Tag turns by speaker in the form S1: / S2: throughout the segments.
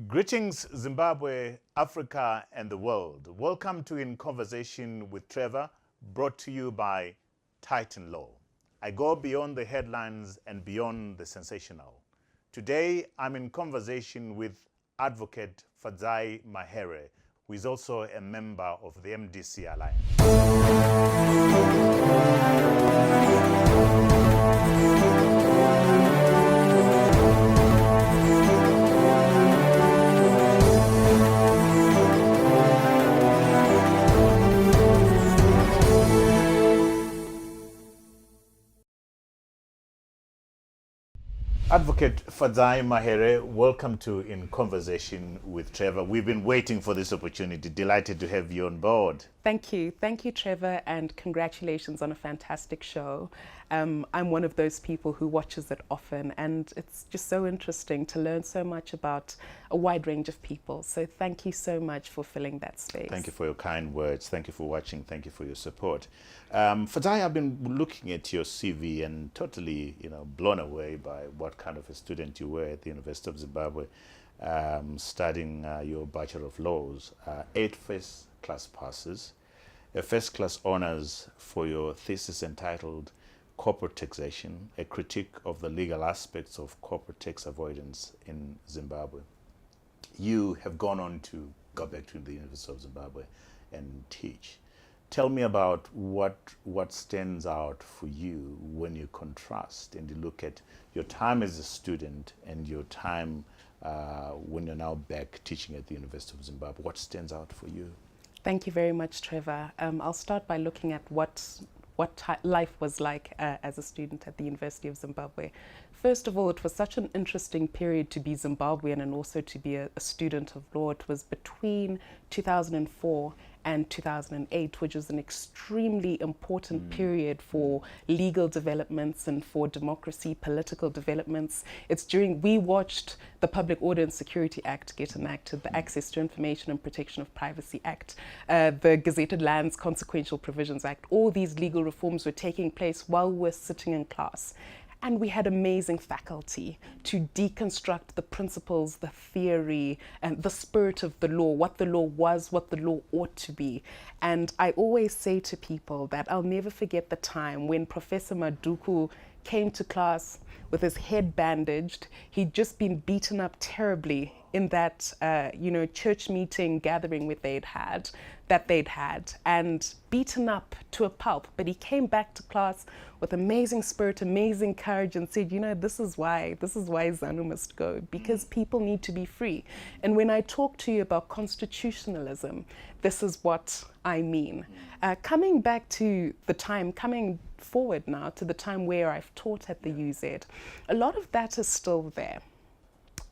S1: Greetings, Zimbabwe, Africa, and the world. Welcome to In Conversation with Trevor, brought to you by Titan Law. I go beyond the headlines and beyond the sensational. Today, I'm in conversation with Advocate Fadzayi Mahere, who is also a member of the MDC Alliance. Advocate Fadzayi Mahere, welcome to In Conversation with Trevor. We've been waiting for this opportunity. Delighted to have you on board.
S2: Thank you. Thank you, Trevor, and congratulations on a fantastic show. I'm one of those people who watches it often, and it's just so interesting to learn so much about a wide range of people. So thank you so much for filling that space.
S1: Thank you for your kind words. Thank you for watching. Thank you for your support. Fadzayi, I've been looking at your CV and totally, blown away by what kind of a student you were at the University of Zimbabwe, studying your Bachelor of Laws, 8 first-class passes, a first-class honors for your thesis entitled Corporate Taxation, a critique of the legal aspects of corporate tax avoidance in Zimbabwe. You have gone on to go back to the University of Zimbabwe and teach. Tell me about what stands out for you when you contrast and you look at your time as a student and your time when you're now back teaching at the University of Zimbabwe. What stands out for you?
S2: Thank you very much, Trevor. I'll start by looking at what life was like as a student at the University of Zimbabwe. First of all, it was such an interesting period to be Zimbabwean and also to be a student of law. It was between 2004 and 2008, which was an extremely important period for legal developments and for democracy, political developments. It's during, we watched the Public Order and Security Act get enacted, the Access to Information and Protection of Privacy Act, the Gazetted Lands Consequential Provisions Act. All these legal reforms were taking place while we're sitting in class. And we had amazing faculty to deconstruct the principles, the theory, and the spirit of the law, what the law was, what the law ought to be. And I always say to people that I'll never forget the time when Professor Maduku came to class with his head bandaged. He'd just been beaten up terribly in that church meeting gathering they'd had, and beaten up to a pulp. But he came back to class with amazing spirit, amazing courage, and said, this is why ZANU must go, because people need to be free. And when I talk to you about constitutionalism, this is what I mean. Coming forward now to the time where I've taught at the UZ, a lot of that is still there.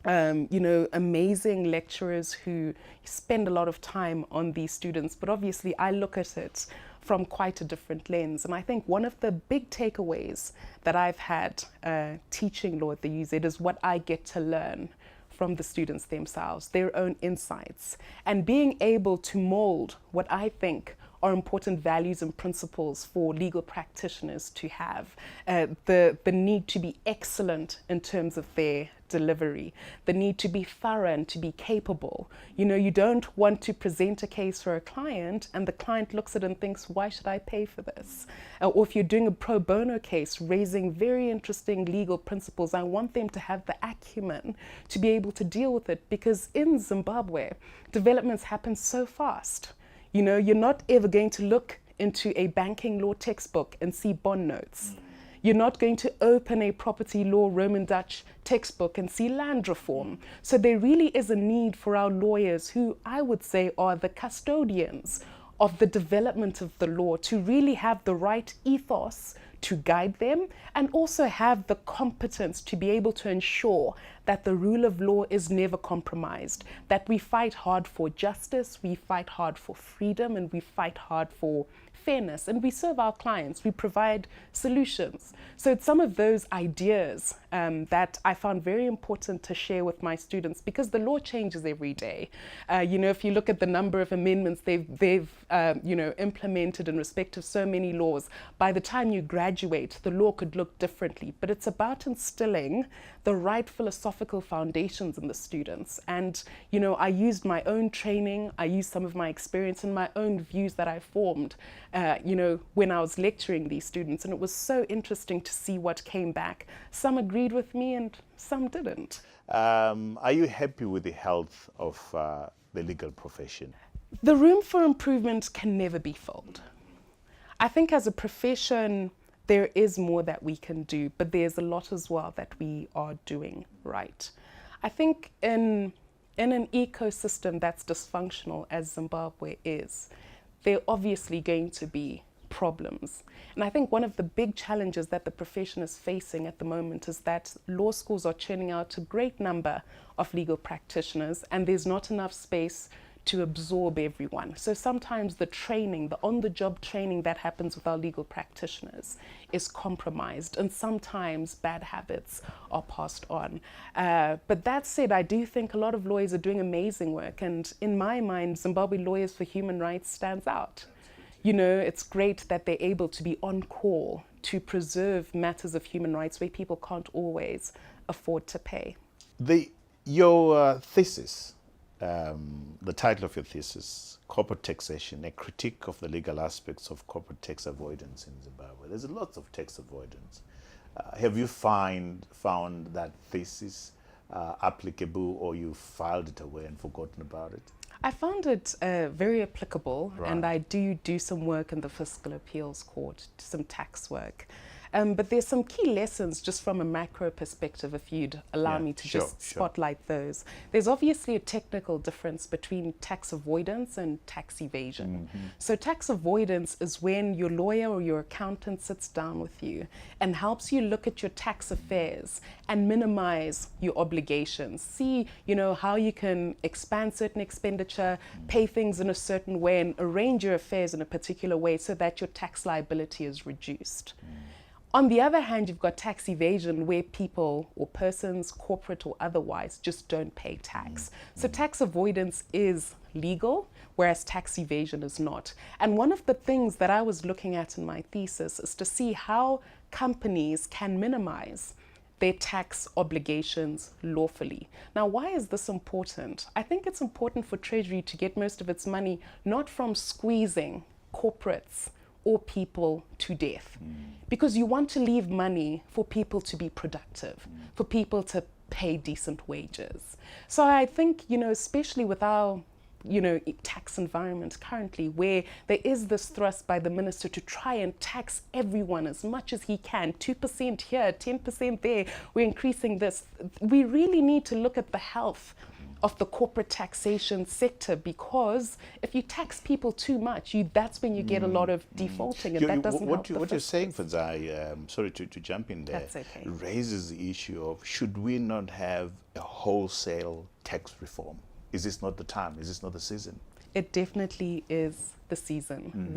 S2: Amazing lecturers who spend a lot of time on these students, but obviously I look at it from quite a different lens. And I think one of the big takeaways that I've had teaching law at the UZ is what I get to learn from the students themselves, their own insights, and being able to mold what I think are important values and principles for legal practitioners to have. The need to be excellent in terms of their delivery, the need to be thorough and to be capable. You don't want to present a case for a client and the client looks at it and thinks, why should I pay for this? Or if you're doing a pro bono case, raising very interesting legal principles, I want them to have the acumen to be able to deal with it, because in Zimbabwe, developments happen so fast. You're not ever going to look into a banking law textbook and see bond notes. You're not going to open a property law Roman Dutch textbook and see land reform. So there really is a need for our lawyers, who I would say are the custodians of the development of the law, to really have the right ethos to guide them, and also have the competence to be able to ensure that the rule of law is never compromised, that we fight hard for justice, we fight hard for freedom, and we fight hard for fairness, and we serve our clients, we provide solutions. So it's some of those ideas that I found very important to share with my students, because the law changes every day. If you look at the number of amendments they've implemented in respect of so many laws, by the time you graduate, the law could look differently. But it's about instilling the right philosophical foundations in the students. And, I used my own training, I used some of my experience and my own views that I formed, when I was lecturing these students. And it was so interesting to see what came back. Some agreed with me and some didn't.
S1: Are you happy with the health of the legal profession?
S2: The room for improvement can never be filled. I think as a profession, there is more that we can do, but there's a lot as well that we are doing right. I think in an ecosystem that's dysfunctional as Zimbabwe is, there are obviously going to be problems. And I think one of the big challenges that the profession is facing at the moment is that law schools are churning out a great number of legal practitioners, and there's not enough space to absorb everyone. So sometimes the training, the on-the-job training that happens with our legal practitioners is compromised, and sometimes bad habits are passed on. But that said, I do think a lot of lawyers are doing amazing work, and in my mind, Zimbabwe Lawyers for Human Rights stands out. It's great that they're able to be on call to preserve matters of human rights where people can't always afford to pay.
S1: Your thesis, the title of your thesis, Corporate Taxation, a critique of the legal aspects of corporate tax avoidance in Zimbabwe. There's lots of tax avoidance. Have you found that thesis applicable, or you filed it away and forgotten about it?
S2: I found it very applicable,
S1: Right.
S2: and I do some work in the Fiscal Appeals Court, some tax work. But there's some key lessons just from a macro perspective, if you'd allow me to just spotlight those. There's obviously a technical difference between tax avoidance and tax evasion. So tax avoidance is when your lawyer or your accountant sits down with you and helps you look at your tax affairs and minimize your obligations. See, how you can expand certain expenditure, pay things in a certain way, and arrange your affairs in a particular way so that your tax liability is reduced. On the other hand, you've got tax evasion, where people or persons, corporate or otherwise, just don't pay tax. So tax avoidance is legal, whereas tax evasion is not. And one of the things that I was looking at in my thesis is to see how companies can minimize their tax obligations lawfully. Now, why is this important? I think it's important for Treasury to get most of its money not from squeezing corporates or people to death, because you want to leave money for people to be productive, for people to pay decent wages. So I think, especially with our tax environment currently, where there is this thrust by the minister to try and tax everyone as much as he can, 2% here, 10% there, we're increasing this. We really need to look at the health of the corporate taxation sector, because if you tax people too much, that's when you get a lot of defaulting, and that doesn't help.
S1: What you're saying, Fadzayi, sorry to jump in there,
S2: That's okay.
S1: raises the issue of, should we not have a wholesale tax reform? Is this not the time? Is this not the season?
S2: It definitely is the season.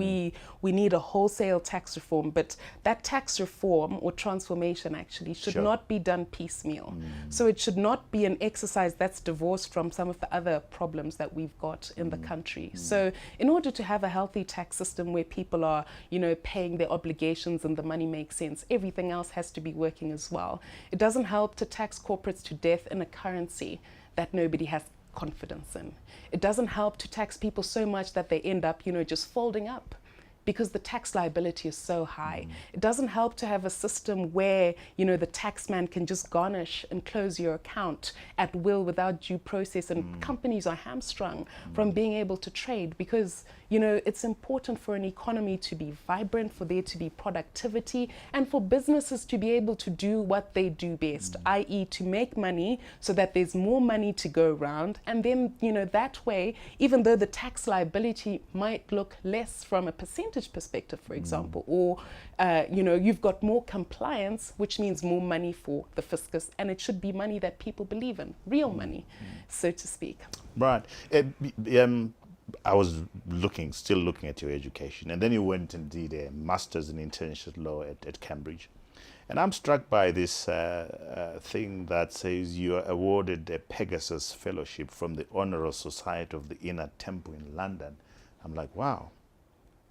S2: We need a wholesale tax reform, but that tax reform or transformation actually should not be done piecemeal. So it should not be an exercise that's divorced from some of the other problems that we've got in the country. So in order to have a healthy tax system where people are, paying their obligations and the money makes sense, everything else has to be working as well. It doesn't help to tax corporates to death in a currency that nobody has confidence in. It doesn't help to tax people so much that they end up, just folding up, because the tax liability is so high. It doesn't help to have a system where, the taxman can just garnish and close your account at will without due process, and companies are hamstrung from being able to trade, because, it's important for an economy to be vibrant, for there to be productivity, and for businesses to be able to do what they do best, i.e. to make money so that there's more money to go around. And then, that way, even though the tax liability might look less from a percentage perspective, for example, or, you've got more compliance, which means more money for the fiscus, and it should be money that people believe in, real money, so to speak.
S1: Right. I was still looking at your education, and then you went and did a master's in international law at Cambridge. And I'm struck by this thing that says you are awarded a Pegasus Fellowship from the Honourable Society of the Inner Temple in London. I'm like, wow,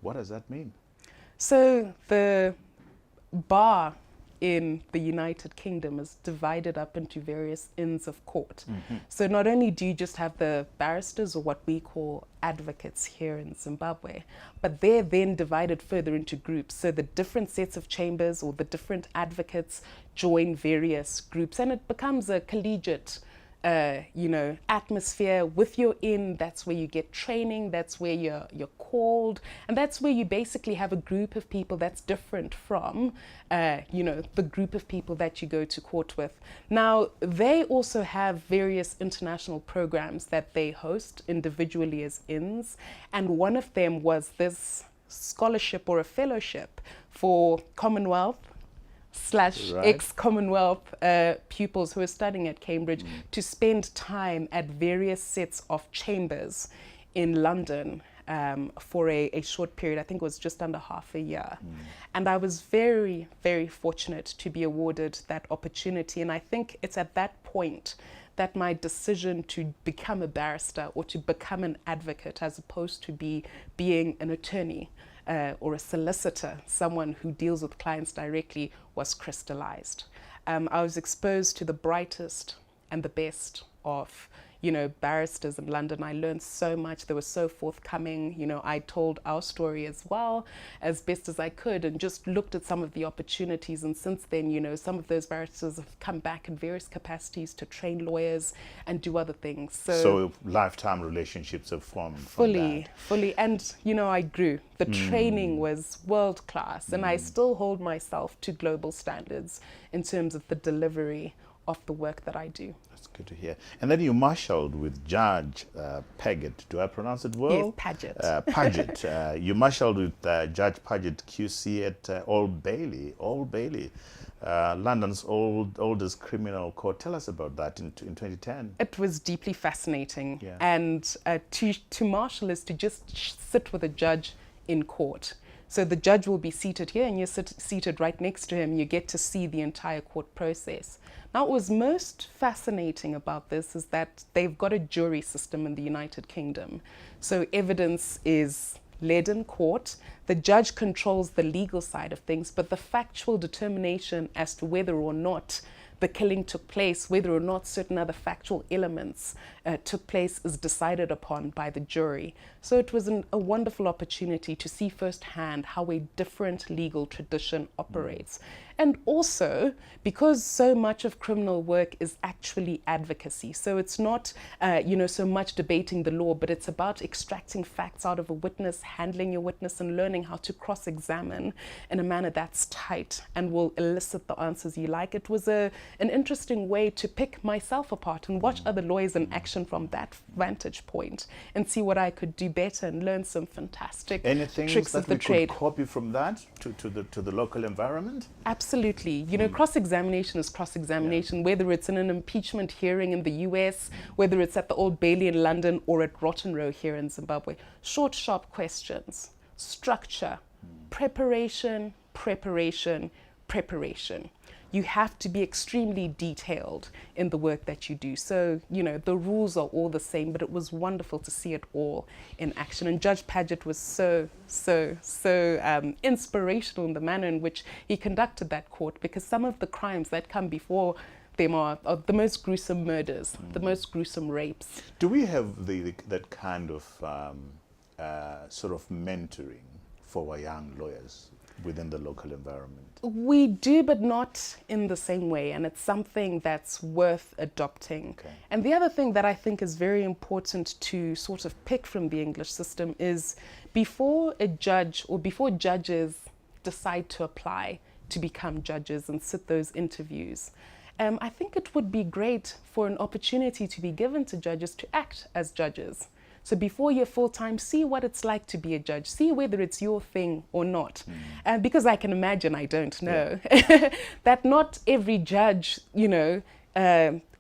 S1: what does that mean?
S2: So the bar in the United Kingdom is divided up into various inns of court. Mm-hmm. So not only do you just have the barristers, or what we call advocates here in Zimbabwe, but they're then divided further into groups. So the different sets of chambers or the different advocates join various groups, and it becomes a collegiate atmosphere. With your inn, that's where you get training, that's where you're called, and that's where you basically have a group of people that's different from the group of people that you go to court with. Now, they also have various international programs that they host individually as inns, and one of them was this scholarship or a fellowship for Commonwealth / ex-Commonwealth pupils who are studying at Cambridge to spend time at various sets of chambers in London for a short period. I think it was just under half a year. And I was very, very fortunate to be awarded that opportunity. And I think it's at that point that my decision to become a barrister or to become an advocate, as opposed to being an attorney, or a solicitor, someone who deals with clients directly, was crystallized. I was exposed to the brightest and the best of barristers in London. I learned so much. They were so forthcoming. I told our story as well as best as I could, and just looked at some of the opportunities. And since then, some of those barristers have come back in various capacities to train lawyers and do other things.
S1: So lifetime relationships have formed
S2: fully. And, I grew. The training was world class, and I still hold myself to global standards in terms of the delivery of the work that I do.
S1: That's good to hear. And then you marshaled with Judge Padet. Do I pronounce it well?
S2: Yes, Padet.
S1: Paget. You marshaled with Judge Padet QC at Old Bailey, London's oldest criminal court. Tell us about that in 2010.
S2: It was deeply fascinating.
S1: Yeah.
S2: And to marshal is to just sit with a judge in court. So the judge will be seated here, and you're seated right next to him. You get to see the entire court process. Now, what was most fascinating about this is that they've got a jury system in the United Kingdom. So evidence is led in court. The judge controls the legal side of things, but the factual determination as to whether or not the killing took place, whether or not certain other factual elements took place, is decided upon by the jury. So it was a wonderful opportunity to see firsthand how a different legal tradition operates. And also, because so much of criminal work is actually advocacy, so it's not so much debating the law, but it's about extracting facts out of a witness, handling your witness, and learning how to cross-examine in a manner that's tight and will elicit the answers you like. It was an interesting way to pick myself apart and watch other lawyers in action from that vantage point and see what I could do better and learn some fantastic tricks of the trade.
S1: Could copy from that to the local environment?
S2: Absolutely. Cross-examination is cross-examination, whether it's in an impeachment hearing in the US, whether it's at the Old Bailey in London or at Rotten Row here in Zimbabwe. Short, sharp questions, structure, preparation. You have to be extremely detailed in the work that you do. So, the rules are all the same, but it was wonderful to see it all in action. And Judge Padet was so inspirational in the manner in which he conducted that court, because some of the crimes that come before them are the most gruesome murders, the most gruesome rapes.
S1: Do we have that kind of sort of mentoring for our young lawyers within the local environment?
S2: We do, but not in the same way, and it's something that's worth adopting.
S1: Okay.
S2: And the other thing that I think is very important to sort of pick from the English system is before a judge or before judges decide to apply to become judges and sit those interviews, I think it would be great for an opportunity to be given to judges to act as judges. So before you're full-time, see what it's like to be a judge. See whether it's your thing or not. Because I can imagine, I don't know, that not every judge,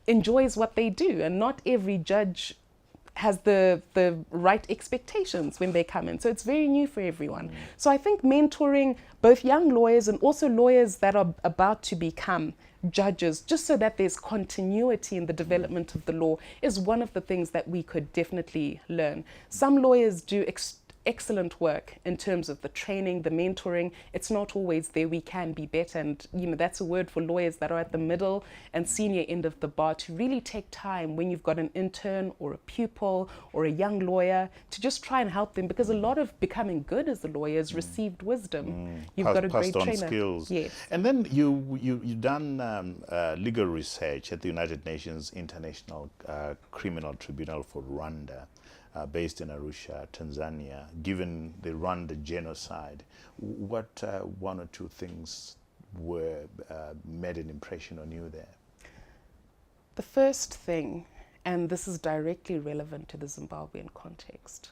S2: enjoys what they do. And not every judge has the right expectations when they come in. So it's very new for everyone. So I think mentoring both young lawyers and also lawyers that are about to become judges, just so that there's continuity in the development of the law, is one of the things that we could definitely learn. Some lawyers do excellent work in terms of the training, the mentoring. It's not always there. We can be better, and that's a word for lawyers that are at the middle and senior end of the bar, to really take time when you've got an intern or a pupil or a young lawyer to just try and help them, because a lot of becoming good as a lawyer is received wisdom. You've got a great trainer.
S1: Passed on skills.
S2: Yes.
S1: And then you've done legal research at the United Nations International Criminal Tribunal for Rwanda, based in Arusha, Tanzania. Given the Rwanda genocide, what one or two things made an impression on you there?
S2: The first thing, and this is directly relevant to the Zimbabwean context,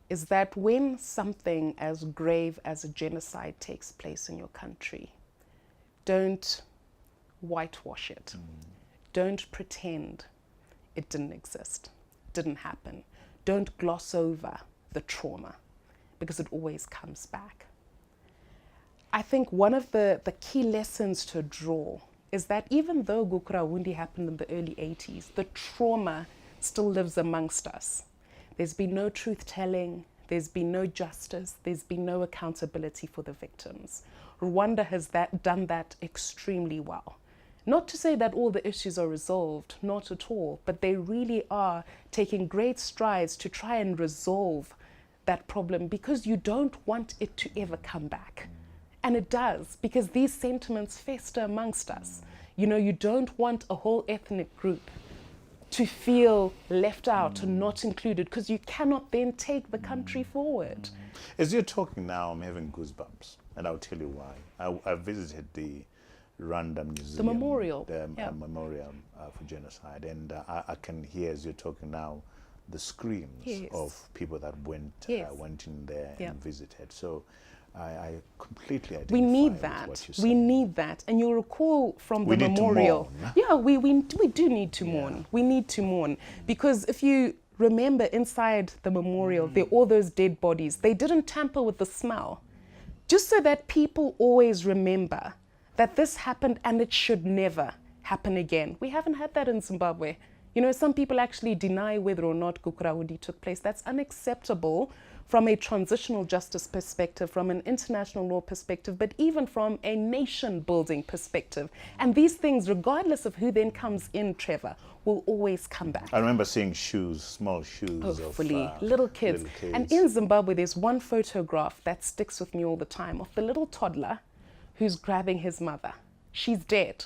S2: is that when something as grave as a genocide takes place in your country, don't whitewash it. Don't pretend it didn't exist, didn't happen. Don't gloss over the trauma, because it always comes back. I think one of the key lessons to draw is that even though Gukurahundi happened in the early 80s, the trauma still lives amongst us. There's been no truth-telling, there's been no justice, there's been no accountability for the victims. Rwanda has done that extremely well. Not to say that all the issues are resolved, not at all, but they really are taking great strides to try and resolve that problem, because you don't want it to ever come back. And it does, because these sentiments fester amongst us. You don't want a whole ethnic group to feel left out and not included, because you cannot then take the country forward.
S1: As you're talking now, I'm having goosebumps, and I'll tell you why. I visited the Rwandan Museum,
S2: the memorial,
S1: memorial for genocide, and I can hear, as you're talking now, the screams of people that went in there and visited. So I completely identify with what you're saying.
S2: We need that. And you'll recall from the memorial. Yeah, we do need to mourn. We need to mourn, because if you remember, inside the memorial, there are all those dead bodies. They didn't tamper with the smell, just so that people always remember that this happened and it should never happen again. We haven't had that in Zimbabwe. Some people actually deny whether or not Gukurahundi took place. That's unacceptable from a transitional justice perspective, from an international law perspective, but even from a nation-building perspective. And these things, regardless of who then comes in, Trevor, will always come back.
S1: I remember seeing shoes, small shoes of
S2: little kids. And in Zimbabwe, there's one photograph that sticks with me all the time, of the little toddler who's grabbing his mother. She's dead.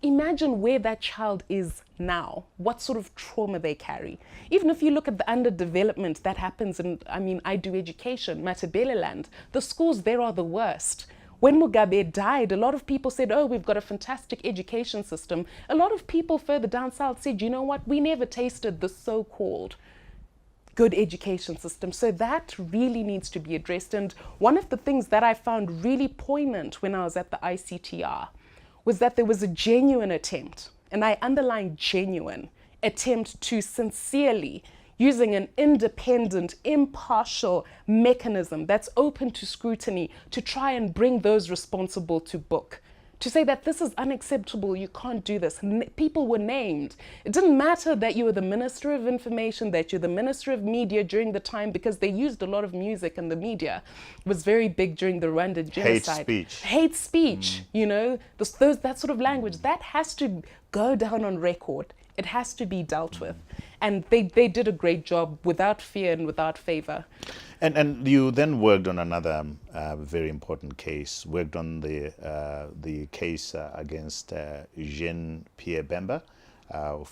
S2: Imagine where that child is now, what sort of trauma they carry. Even if you look at the underdevelopment that happens in, I do education, Matabeleland, the schools there are the worst. When Mugabe died, a lot of people said, oh, we've got a fantastic education system. A lot of people further down south said, you know what, we never tasted the so-called good education system. So that really needs to be addressed. And one of the things that I found really poignant when I was at the ICTR was that there was a genuine attempt, and I underline genuine, attempt to sincerely, using an independent, impartial mechanism that's open to scrutiny, to try and bring those responsible to book. To say that this is unacceptable, you can't do this. People were named. It didn't matter that you were the Minister of Information, that you're the Minister of Media during the time, because they used a lot of music, and the media was very big during the Rwandan genocide. Hate speech, that sort of language, that has to go down on record. It has to be dealt with. And they did a great job, without fear and without favor.
S1: And you then worked on another very important case, worked on the case against Jean-Pierre Bemba of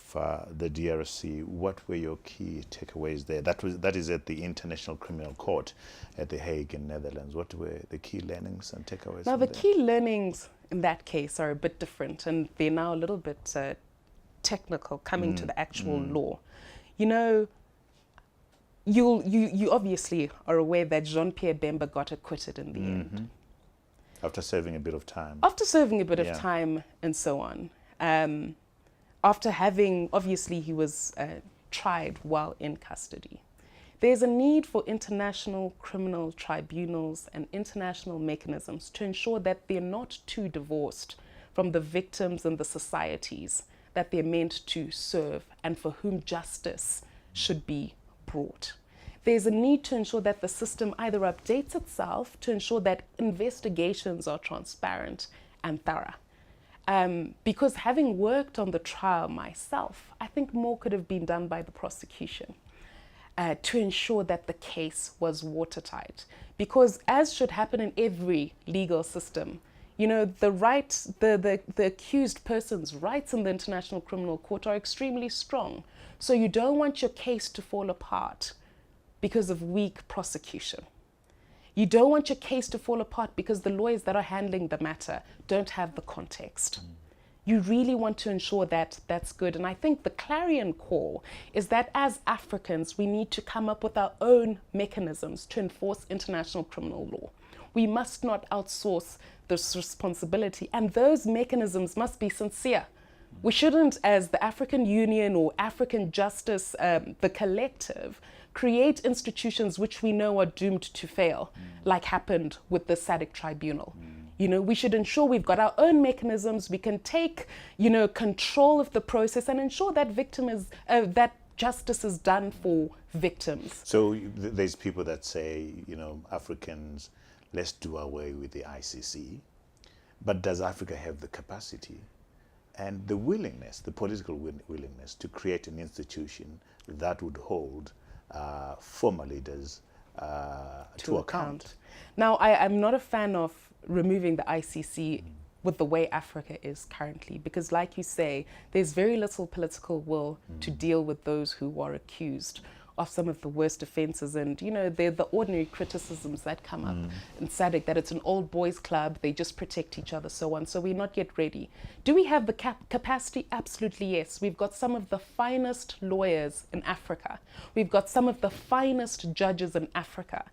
S1: the DRC. What were your key takeaways there? That is at the International Criminal Court at The Hague in Netherlands. What were the key learnings and takeaways?
S2: Now, the key learnings in that case are a bit different, and they're now a little bit technical, coming to the actual law. You obviously are aware that Jean-Pierre Bemba got acquitted in the end.
S1: After serving a bit of time.
S2: After serving a bit of time and so on. After having, obviously he was tried while in custody. There's a need for international criminal tribunals and international mechanisms to ensure that they're not too divorced from the victims and the societies that they're meant to serve and for whom justice should be brought. There's a need to ensure that the system either updates itself to ensure that investigations are transparent and thorough. Because having worked on the trial myself, I think more could have been done by the prosecution to ensure that the case was watertight. Because as should happen in every legal system, you know, the accused person's rights in the International Criminal Court are extremely strong. So you don't want your case to fall apart because of weak prosecution. You don't want your case to fall apart because the lawyers that are handling the matter don't have the context. You really want to ensure that that's good. And I think the clarion call is that as Africans, we need to come up with our own mechanisms to enforce international criminal law. We must not outsource this responsibility, and those mechanisms must be sincere. We shouldn't, as the African Union or African Justice, the collective, create institutions which we know are doomed to fail, like happened with the SADC tribunal. You know, we should ensure we've got our own mechanisms. We can take, you know, control of the process and ensure that that justice is done for victims.
S1: So there's people that say, you know, Africans, let's do away with the ICC. But does Africa have the capacity and the willingness, the political willingness to create an institution that would hold former leaders to account?
S2: Now, I'm not a fan of removing the ICC with the way Africa is currently, because like you say, there's very little political will to deal with those who are accused of some of the worst offenses. And, you know, they're the ordinary criticisms that come up in SADC, that it's an old boys club, they just protect each other, so on. So we're not yet ready. Do we have the capacity? Absolutely, yes. We've got some of the finest lawyers in Africa. We've got some of the finest judges in Africa.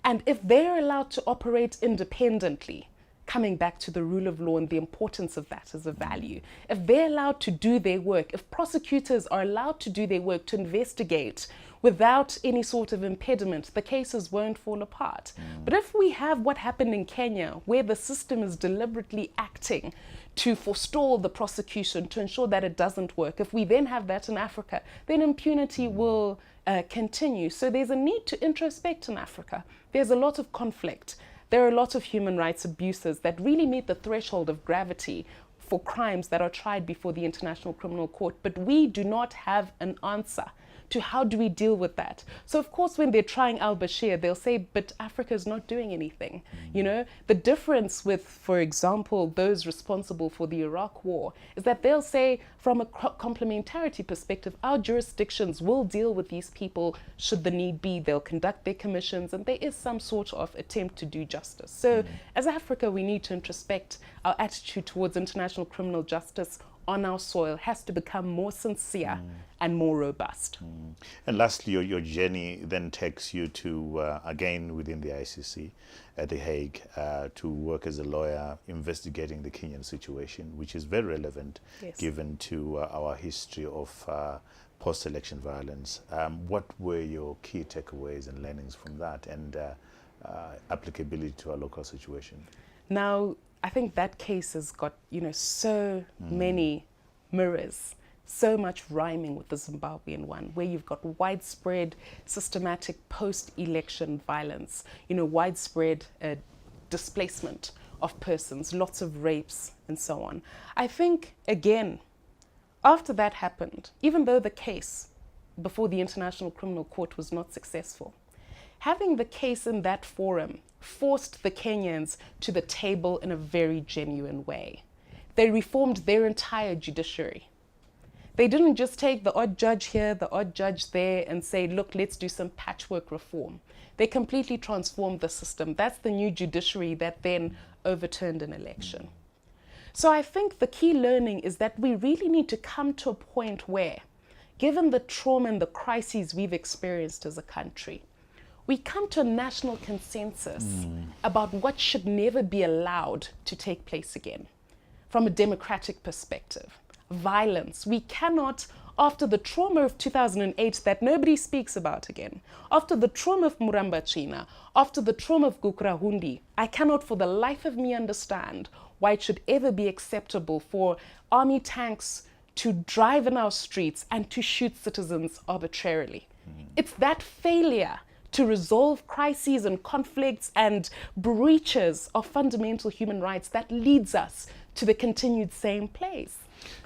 S2: And if they're allowed to operate independently, coming back to the rule of law and the importance of that as a value, if they're allowed to do their work, if prosecutors are allowed to do their work to investigate without any sort of impediment, the cases won't fall apart. But if we have what happened in Kenya, where the system is deliberately acting to forestall the prosecution to ensure that it doesn't work, if we then have that in Africa, then impunity will continue. So there's a need to introspect in Africa. There's a lot of conflict. There are a lot of human rights abuses that really meet the threshold of gravity for crimes that are tried before the International Criminal Court, but we do not have an answer to how do we deal with that. So of course, when they're trying al-Bashir, they'll say, but Africa is not doing anything. You know, the difference with, for example, those responsible for the Iraq war is that they'll say, from a complementarity perspective, our jurisdictions will deal with these people should the need be. They'll conduct their commissions, and there is some sort of attempt to do justice. So as Africa, we need to introspect our attitude towards international criminal justice on our soil has to become more sincere and more robust.
S1: And lastly, your journey then takes you to, again, within the ICC at The Hague, to work as a lawyer investigating the Kenyan situation, which is very relevant given to our history of post-election violence. What were your key takeaways and learnings from that, and applicability to our local situation?
S2: Now, I think that case has got, you know, so many mirrors, so much rhyming with the Zimbabwean one, where you've got widespread, systematic post-election violence, you know, widespread displacement of persons, lots of rapes and so on. I think, again, after that happened, even though the case before the International Criminal Court was not successful, having the case in that forum forced the Kenyans to the table in a very genuine way. They reformed their entire judiciary. They didn't just take the odd judge here, the odd judge there, and say, look, let's do some patchwork reform. They completely transformed the system. That's the new judiciary that then overturned an election. So I think the key learning is that we really need to come to a point where, given the trauma and the crises we've experienced as a country, we come to a national consensus about what should never be allowed to take place again. From a democratic perspective, violence. We cannot, after the trauma of 2008 that nobody speaks about again, after the trauma of Murambachina, after the trauma of Gukrahundi, I cannot for the life of me understand why it should ever be acceptable for army tanks to drive in our streets and to shoot citizens arbitrarily. It's that failure to resolve crises and conflicts and breaches of fundamental human rights that leads us to the continued same place.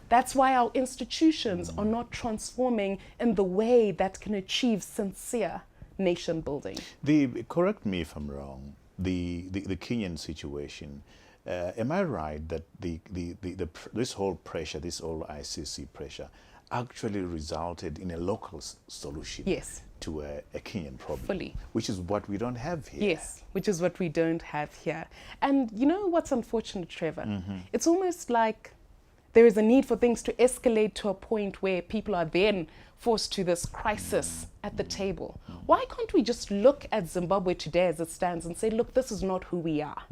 S2: That's why our institutions are not transforming in the way that can achieve sincere nation building.
S1: Correct me if I'm wrong, the Kenyan situation, am I right that this whole pressure, this whole ICC pressure, actually resulted in a local solution?
S2: Yes.
S1: To a Kenyan problem?
S2: Fully.
S1: Which is what we don't have here.
S2: Yes, which is what we don't have here. And you know what's unfortunate, Trevor? It's almost like there is a need for things to escalate to a point where people are then forced to this crisis at the table. Why can't we just look at Zimbabwe today as it stands and say, look, this is not who we are.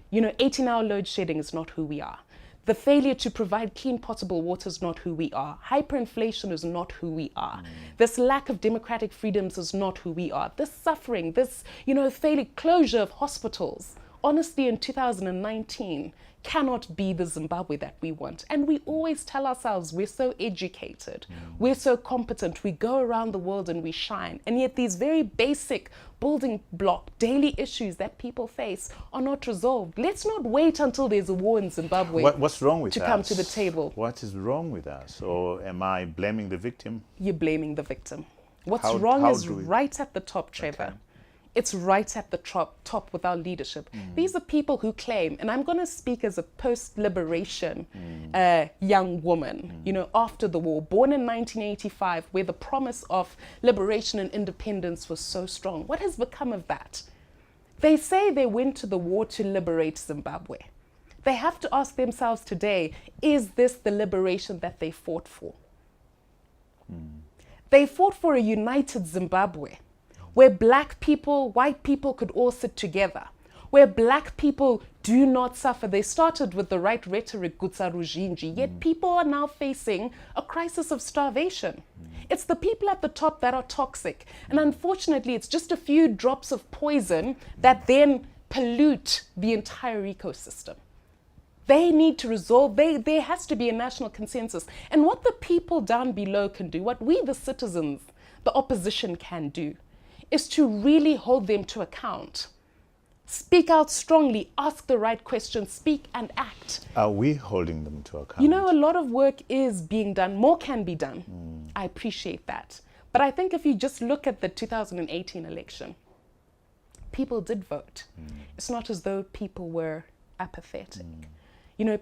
S2: You know, 18-hour load shedding is not who we are. The failure to provide clean potable water is not who we are. Hyperinflation is not who we are. This lack of democratic freedoms is not who we are. This suffering, this, failure, closure of hospitals, honestly, in 2019, cannot be the Zimbabwe that we want. And we always tell ourselves we're so educated, we're so competent, we go around the world and we shine. And yet these very basic building block daily issues that people face are not resolved. Let's not wait until there's a war in Zimbabwe.
S1: What's wrong with us?
S2: To come to the table.
S1: What is wrong with us? Or am I blaming the victim?
S2: You're blaming the victim. What's wrong is right at the top, Trevor. Okay. It's right at the top with our leadership. These are people who claim, and I'm going to speak as a post-liberation young woman, after the war, born in 1985, where the promise of liberation and independence was so strong. What has become of that? They say they went to the war to liberate Zimbabwe. They have to ask themselves today, is this the liberation that they fought for? They fought for a united Zimbabwe, where black people, white people could all sit together, where black people do not suffer. They started with the right rhetoric, Gutsa Rujinji, yet people are now facing a crisis of starvation. It's the people at the top that are toxic. And unfortunately, it's just a few drops of poison that then pollute the entire ecosystem. They need to resolve, there has to be a national consensus. And what the people down below can do, what we the citizens, the opposition can do, is to really hold them to account. Speak out strongly, ask the right questions, speak and act.
S1: Are we holding them to account?
S2: A lot of work is being done. More can be done. I appreciate that. But I think if you just look at the 2018 election, people did vote. It's not as though people were apathetic.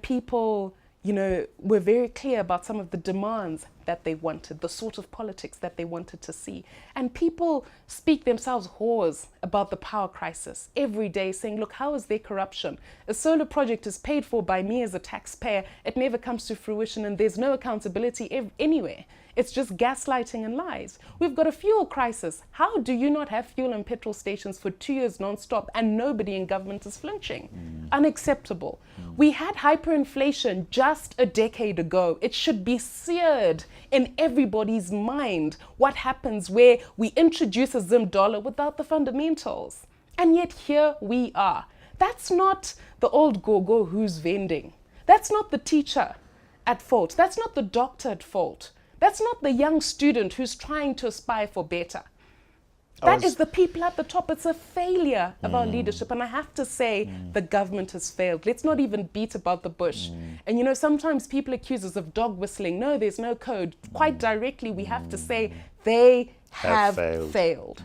S2: People were very clear about some of the demands that they wanted, the sort of politics that they wanted to see. And people speak themselves hoarse about the power crisis every day, saying, look, how is there corruption? A solar project is paid for by me as a taxpayer. It never comes to fruition and there's no accountability anywhere. It's just gaslighting and lies. We've got a fuel crisis. How do you not have fuel and petrol stations for 2 years non-stop and nobody in government is flinching? Unacceptable. We had hyperinflation just a decade ago. It should be seared in everybody's mind what happens where we introduce a Zim dollar without the fundamentals. And yet here we are. That's not the old go-go who's vending. That's not the teacher at fault. That's not the doctor at fault. That's not the young student who's trying to aspire for better. That is the people at the top. It's a failure of our leadership. And I have to say the government has failed. Let's not even beat about the bush. And sometimes people accuse us of dog whistling. No, there's no code. Quite directly, we have to say they have failed.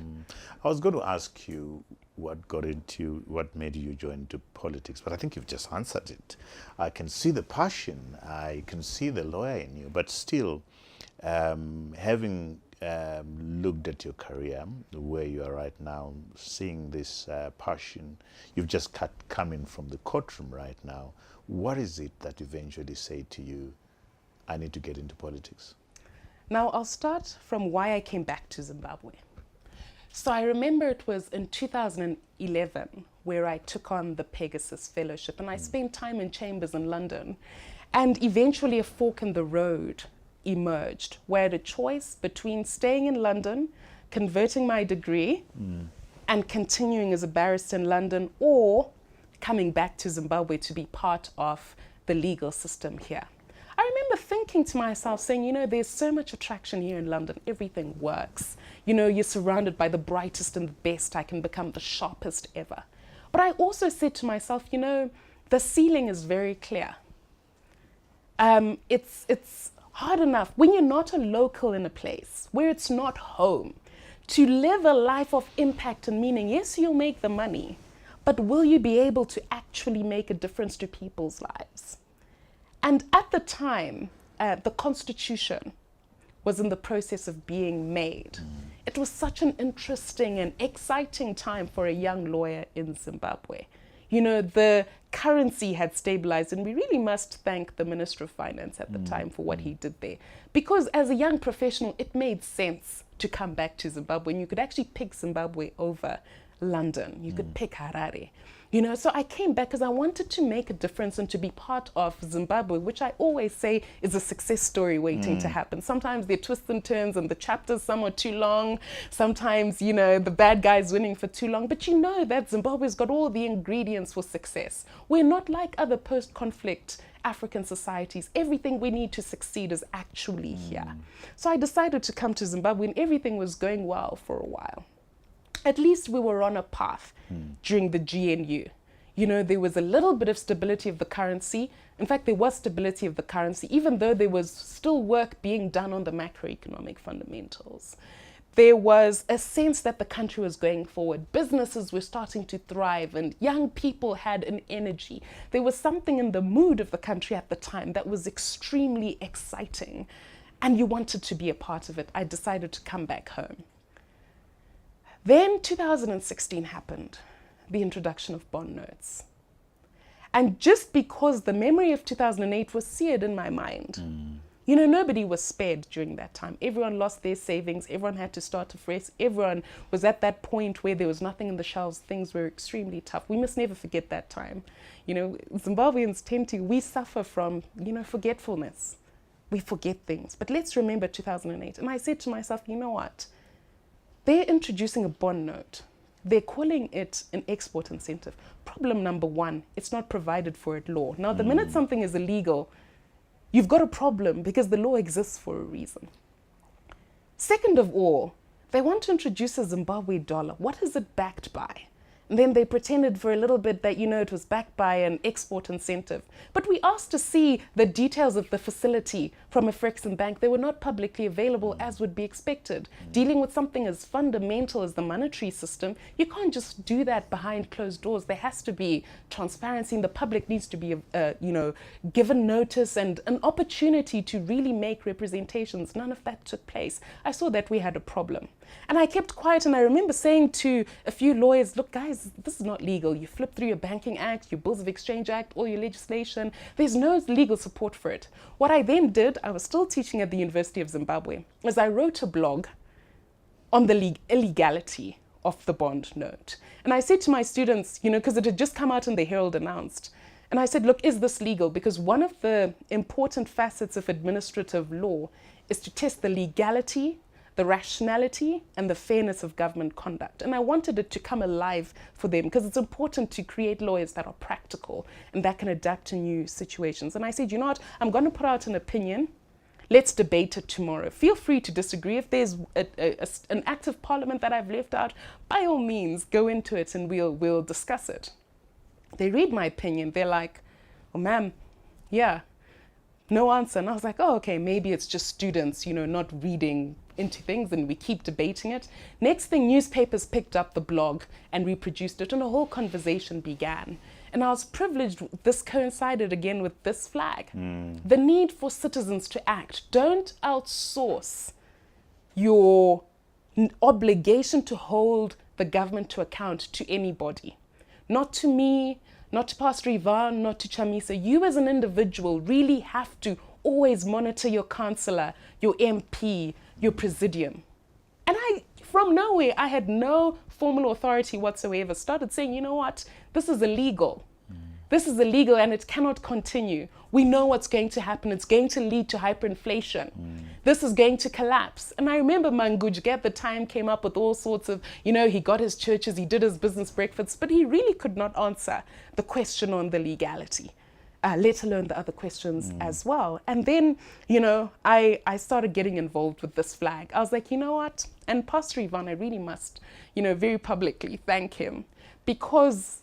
S1: I was going to ask you what made you join into politics, but I think you've just answered it. I can see the passion. I can see the lawyer in you, but still, having looked at your career, where you are right now, seeing this passion, you've just come in from the courtroom right now. What is it that eventually say to you, I need to get into politics?
S2: Now, I'll start from why I came back to Zimbabwe. So I remember it was in 2011 where I took on the Pegasus Fellowship, and I spent time in chambers in London, and eventually a fork in the road emerged, where I had a choice between staying in London, converting my degree, and continuing as a barrister in London, or coming back to Zimbabwe to be part of the legal system here. I remember thinking to myself, saying, you know, there's so much attraction here in London. Everything works. You know, you're surrounded by the brightest and the best. I can become the sharpest ever. But I also said to myself, you know, the ceiling is very clear. It's hard enough when you're not a local in a place where it's not home to live a life of impact and meaning. Yes, you'll make the money, but will you be able to actually make a difference to people's lives? And at the time, the Constitution was in the process of being made. It was such an interesting and exciting time for a young lawyer in Zimbabwe. You know, the currency had stabilized, and we really must thank the Minister of Finance at the time for what he did there. Because as a young professional, it made sense to come back to Zimbabwe, and you could actually pick Zimbabwe over London. You could pick Harare. You know, so I came back because I wanted to make a difference and to be part of Zimbabwe, which I always say is a success story waiting to happen. Sometimes there are twists and turns and the chapters, some are too long. Sometimes, you know, the bad guy's winning for too long. But you know that Zimbabwe's got all the ingredients for success. We're not like other post-conflict African societies. Everything we need to succeed is actually here. So I decided to come to Zimbabwe, and everything was going well for a while. At least we were on a path during the GNU. You know, there was a little bit of stability of the currency. In fact, there was stability of the currency, even though there was still work being done on the macroeconomic fundamentals. There was a sense that the country was going forward. Businesses were starting to thrive, and young people had an energy. There was something in the mood of the country at the time that was extremely exciting, and you wanted to be a part of it. I decided to come back home. Then 2016 happened, the introduction of bond notes. And just because the memory of 2008 was seared in my mind, you know, nobody was spared during that time. Everyone lost their savings, everyone had to start afresh, everyone was at that point where there was nothing in the shelves, things were extremely tough. We must never forget that time. You know, Zimbabweans we suffer from, you know, forgetfulness. We forget things, but let's remember 2008. And I said to myself, you know what? They're introducing a bond note. They're calling it an export incentive. Problem number one, it's not provided for at law. Now, the minute something is illegal, you've got a problem because the law exists for a reason. Second of all, they want to introduce a Zimbabwe dollar. What is it backed by? And then they pretended for a little bit that, you know, it was backed by an export incentive. But we asked to see the details of the facility from a Frexin bank. They were not publicly available as would be expected. Dealing with something as fundamental as the monetary system, you can't just do that behind closed doors. There has to be transparency, and the public needs to be, you know, given notice and an opportunity to really make representations. None of that took place. I saw that we had a problem. And I kept quiet, and I remember saying to a few lawyers, look, guys, this is not legal. You flip through your Banking Act, your Bills of Exchange Act, all your legislation. There's no legal support for it. What I then did, I was still teaching at the University of Zimbabwe, was I wrote a blog on the illegality of the bond note. And I said to my students, you know, because it had just come out and the Herald announced, and I said, look, is this legal? Because one of the important facets of administrative law is to test the legality, the rationality, and the fairness of government conduct. And I wanted it to come alive for them because it's important to create lawyers that are practical and that can adapt to new situations. And I said, you know what, I'm going to put out an opinion. Let's debate it tomorrow. Feel free to disagree. If there's an act of parliament that I've left out, by all means, go into it and we'll discuss it. They read my opinion. They're like, oh, ma'am, yeah, no answer. And I was like, oh, okay, maybe it's just students, you know, not reading into things, and we keep debating it. Next thing, newspapers picked up the blog and reproduced it, and a whole conversation began. And I was privileged, this coincided again with this flag. The need for citizens to act. Don't outsource your obligation to hold the government to account to anybody. Not to me, not to Pastor Ivan, not to Chamisa. You as an individual really have to always monitor your councillor, your MP, your presidium. And from nowhere, I had no formal authority whatsoever, started saying, you know what, this is illegal. This is illegal and it cannot continue. We know what's going to happen. It's going to lead to hyperinflation. This is going to collapse. And I remember Mangujke at the time came up with all sorts of, he got his churches, he did his business breakfasts, but he really could not answer the question on the legality, let alone the other questions as well. And then, I started getting involved with this flag. I was like, you know what? And Pastor Yvonne, I really must, very publicly thank him, because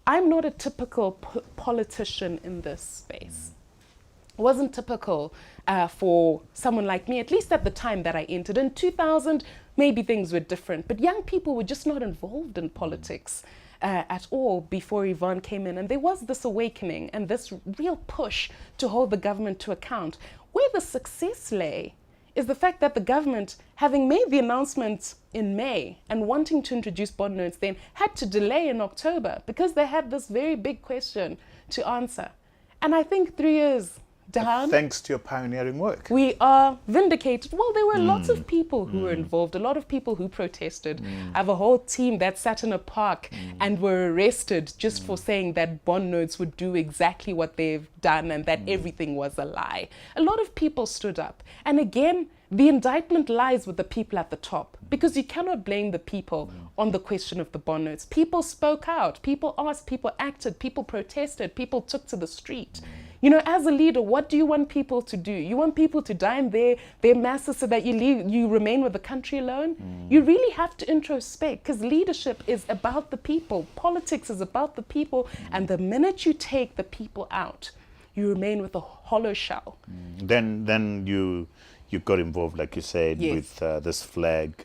S2: I'm not a typical politician in this space. It wasn't typical for someone like me, at least at the time that I entered. In 2000, maybe things were different, but young people were just not involved in politics at all before Yvonne came in. And there was this awakening and this real push to hold the government to account. Where the success lay is the fact that the government, having made the announcement in May and wanting to introduce bond notes then, had to delay in October because they had this very big question to answer. And I think 3 years down,
S1: thanks to your pioneering work,
S2: we are vindicated. Well, there were lots of people who were involved, a lot of people who protested. I have a whole team that sat in a park and were arrested just for saying that bond notes would do exactly what they've done and that everything was a lie. A lot of people stood up. And again, the indictment lies with the people at the top, because you cannot blame the people on the question of the bond notes. People spoke out, people asked, people acted, people protested, people took to the street. As a leader, what do you want people to do? You want people to die in their masses so that you remain with the country alone? You really have to introspect, because leadership is about the people. Politics is about the people. And the minute you take the people out, you remain with a hollow shell.
S1: Then you got involved, like you said, with this flag.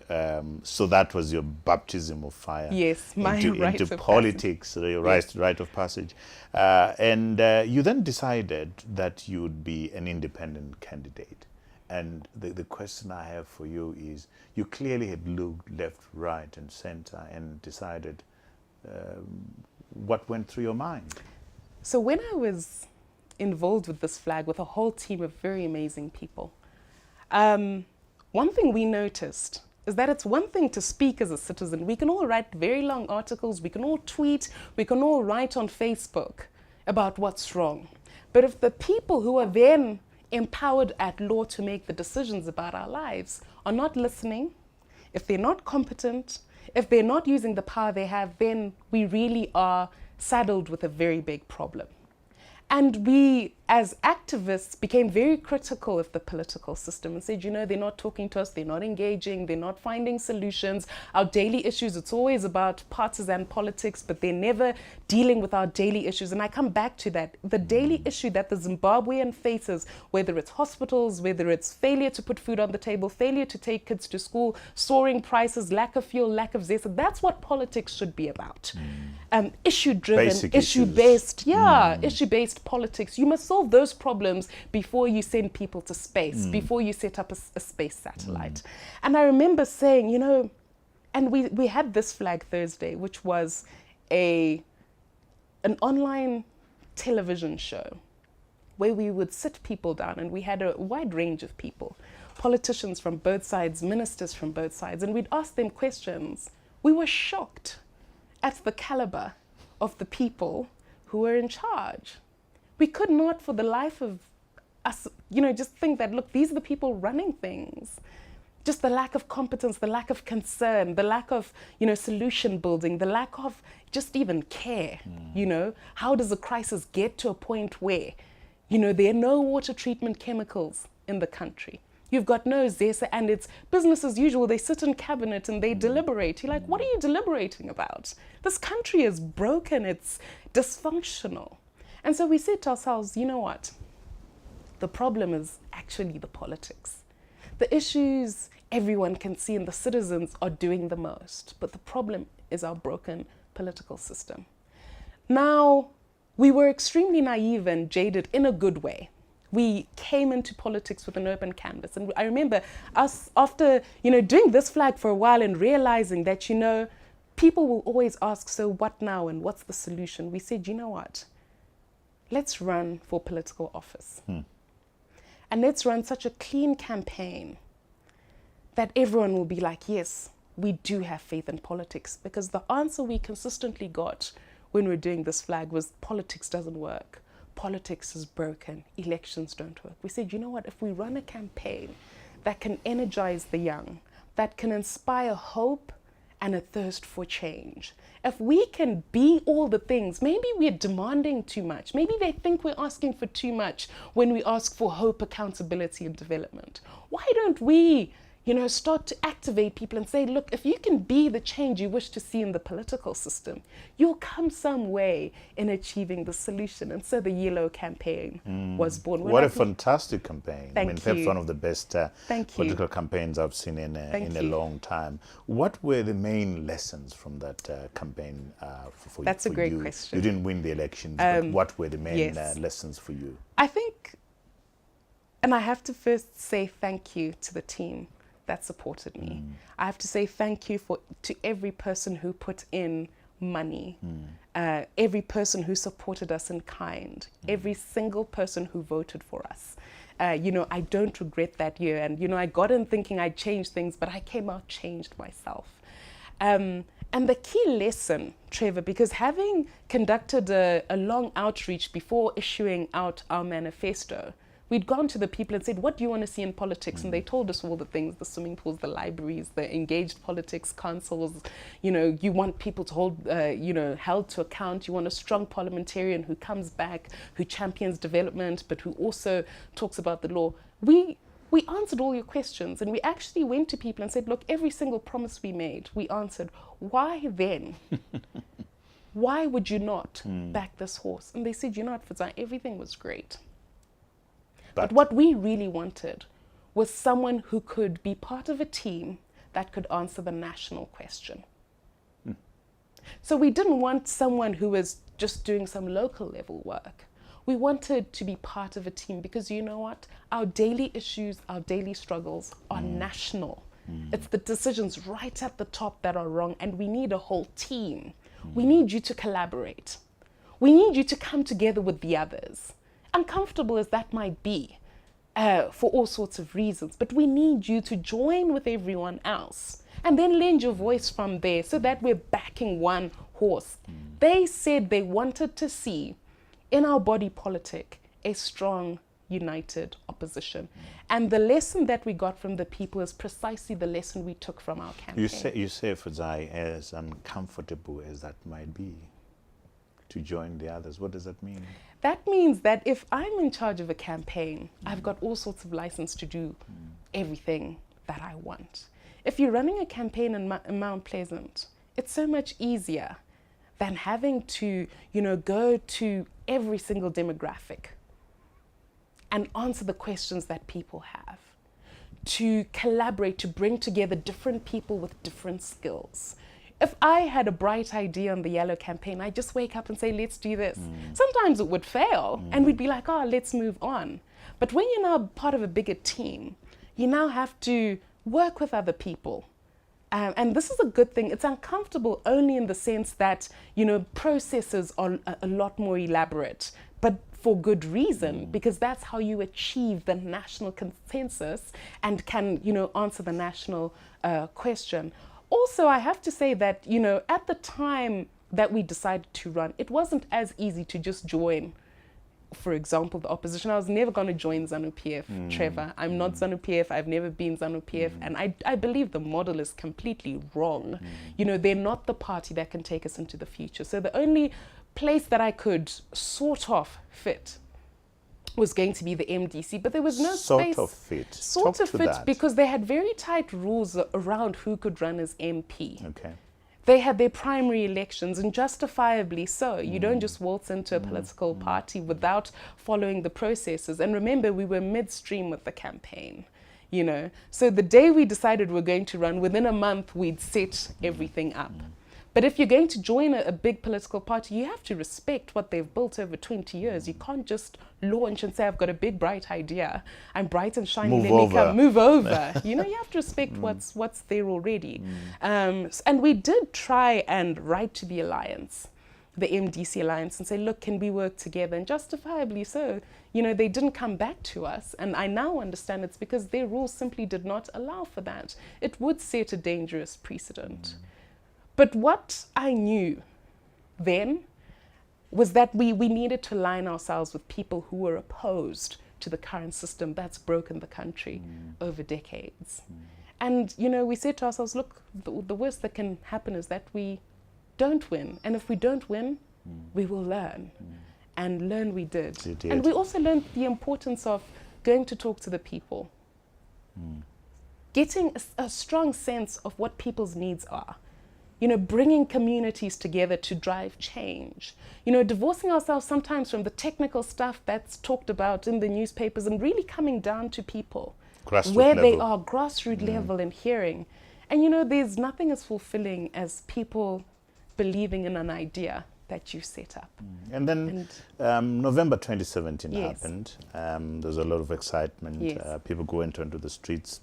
S1: So that was your baptism of fire.
S2: Yes, my rite
S1: into
S2: of
S1: politics, your rite of passage. And you then decided that you would be an independent candidate. And the question I have for you is, you clearly had looked left, right, and center and decided what went through your mind.
S2: So when I was involved with this flag with a whole team of very amazing people, one thing we noticed is that it's one thing to speak as a citizen. We can all write very long articles, we can all tweet, we can all write on Facebook about what's wrong. But if the people who are then empowered at law to make the decisions about our lives are not listening, if they're not competent, if they're not using the power they have, then we really are saddled with a very big problem. And we, as activists, became very critical of the political system and said, they're not talking to us, they're not engaging, they're not finding solutions. Our daily issues, it's always about partisan politics, but they're never dealing with our daily issues. And I come back to that. The daily issue that the Zimbabwean faces, whether it's hospitals, whether it's failure to put food on the table, failure to take kids to school, soaring prices, lack of fuel, lack of zest, that's what politics should be about. Issue-driven, issue-based, issue-based politics. You must solve those problems before you send people to space, before you set up a space satellite. And I remember saying, and we had this flag Thursday, which was an online television show where we would sit people down, and we had a wide range of people, politicians from both sides, ministers from both sides, and we'd ask them questions. We were shocked at the caliber of the people who were in charge. We could not for the life of us, just think that, look, these are the people running things. Just the lack of competence, the lack of concern, the lack of, solution building, the lack of just even care. How does a crisis get to a point where, there are no water treatment chemicals in the country? You've got no ZESA, and it's business as usual. They sit in cabinet and they deliberate. You're like, what are you deliberating about? This country is broken, it's dysfunctional. And so we said to ourselves, you know what? The problem is actually the politics. The issues everyone can see and the citizens are doing the most, but the problem is our broken political system. Now, we were extremely naive and jaded in a good way. We came into politics with an open canvas. And I remember us, after doing this flag for a while and realizing that, people will always ask, so what now and what's the solution? We said, you know what? Let's run for political office. And let's run such a clean campaign that everyone will be like, yes, we do have faith in politics. Because the answer we consistently got when we were doing this flag was politics doesn't work. Politics is broken. Elections don't work. We said, you know what, if we run a campaign that can energize the young, that can inspire hope and a thirst for change, if we can be all the things, maybe we're demanding too much. Maybe they think we're asking for too much when we ask for hope, accountability, and development. Why don't we, start to activate people and say, look, if you can be the change you wish to see in the political system, you'll come some way in achieving the solution. And so the Yellow campaign was born.
S1: What a fantastic campaign.
S2: Thank you.
S1: Perhaps one of the best political campaigns I've seen in a long time. What were the main lessons from that campaign for you?
S2: That's a great question.
S1: You didn't win the elections, but what were the main lessons for you?
S2: I think, and I have to first say thank you to the team that supported me. I have to say thank you to every person who put in money, every person who supported us in kind, every single person who voted for us. I don't regret that year. And, I got in thinking I'd change things, but I came out changed myself. And the key lesson, Trevor, because having conducted a long outreach before issuing out our manifesto, we'd gone to the people and said, what do you want to see in politics? And they told us all the things, the swimming pools, the libraries, the engaged politics councils. You want people to hold, held to account. You want a strong parliamentarian who comes back, who champions development, but who also talks about the law. We answered all your questions, and we actually went to people and said, look, every single promise we made, we answered. Why then? Why would you not back this horse? And they said, Fadzayi, everything was great. But what we really wanted was someone who could be part of a team that could answer the national question. So we didn't want someone who was just doing some local level work. We wanted to be part of a team because you know what? Our daily issues, our daily struggles are national. It's the decisions right at the top that are wrong, and we need a whole team. We need you to collaborate. We need you to come together with the others. Uncomfortable as that might be for all sorts of reasons, but we need you to join with everyone else and then lend your voice from there so that we're backing one horse. They said they wanted to see in our body politic a strong, united opposition. And the lesson that we got from the people is precisely the lesson we took from our campaign.
S1: You say Fadzayi, as uncomfortable as that might be, to join the others. What does that mean?
S2: That means that if I'm in charge of a campaign, I've got all sorts of license to do everything that I want. If you're running a campaign in Mount Pleasant, it's so much easier than having to, go to every single demographic and answer the questions that people have, to collaborate, to bring together different people with different skills. If I had a bright idea on the Yellow campaign, I'd just wake up and say, let's do this. Sometimes it would fail and we'd be like, let's move on. But when you're now part of a bigger team, you now have to work with other people. And this is a good thing. It's uncomfortable only in the sense that, processes are a lot more elaborate, but for good reason, because that's how you achieve the national consensus and can, answer the national question. Also, I have to say that, at the time that we decided to run, it wasn't as easy to just join, for example, the opposition. I was never going to join ZANU-PF, Trevor. I'm not ZANU-PF. I've never been ZANU-PF. And I believe the model is completely wrong. They're not the party that can take us into the future. So the only place that I could sort of fit was going to be the MDC, but there was no space. Sort of fit because they had very tight rules around who could run as MP.
S1: Okay.
S2: They had their primary elections, and justifiably so. You don't just waltz into a political party without following the processes. And remember, we were midstream with the campaign, So the day we decided we're going to run, within a month, we'd set everything up. But if you're going to join a big political party, you have to respect what they've built over 20 years. You can't just launch and say, I've got a big, bright idea. I'm bright and shiny. Move over. You have to respect what's there already. And we did try and write to the alliance, the MDC alliance, and say, look, can we work together? And justifiably so. They didn't come back to us. And I now understand it's because their rules simply did not allow for that. It would set a dangerous precedent. But what I knew then was that we needed to align ourselves with people who were opposed to the current system that's broken the country over decades. And, you know, we said to ourselves, look, the worst that can happen is that we don't win. And if we don't win, we will learn. And learn we did. And we also learned the importance of going to talk to the people. Getting a strong sense of what people's needs are. You know, bringing communities together to drive change. You know, divorcing ourselves sometimes from the technical stuff that's talked about in the newspapers and really coming down to people. Where they are, grassroots level, and hearing. And you know, there's nothing as fulfilling as people believing in an idea that you set up.
S1: And then November 2017
S2: yes.
S1: happened. There's a lot of excitement.
S2: Yes.
S1: People went onto the streets,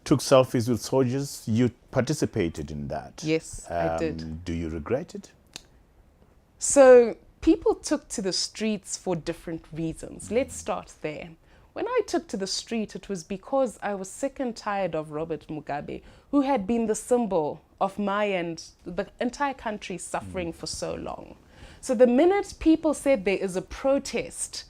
S1: took selfies with soldiers. You participated in that.
S2: Yes, I did.
S1: Do you regret it?
S2: So people took to the streets for different reasons. Let's start there. When I took to the street, it was because I was sick and tired of Robert Mugabe, who had been the symbol of my and the entire country suffering for so long. So the minute people said there is a protest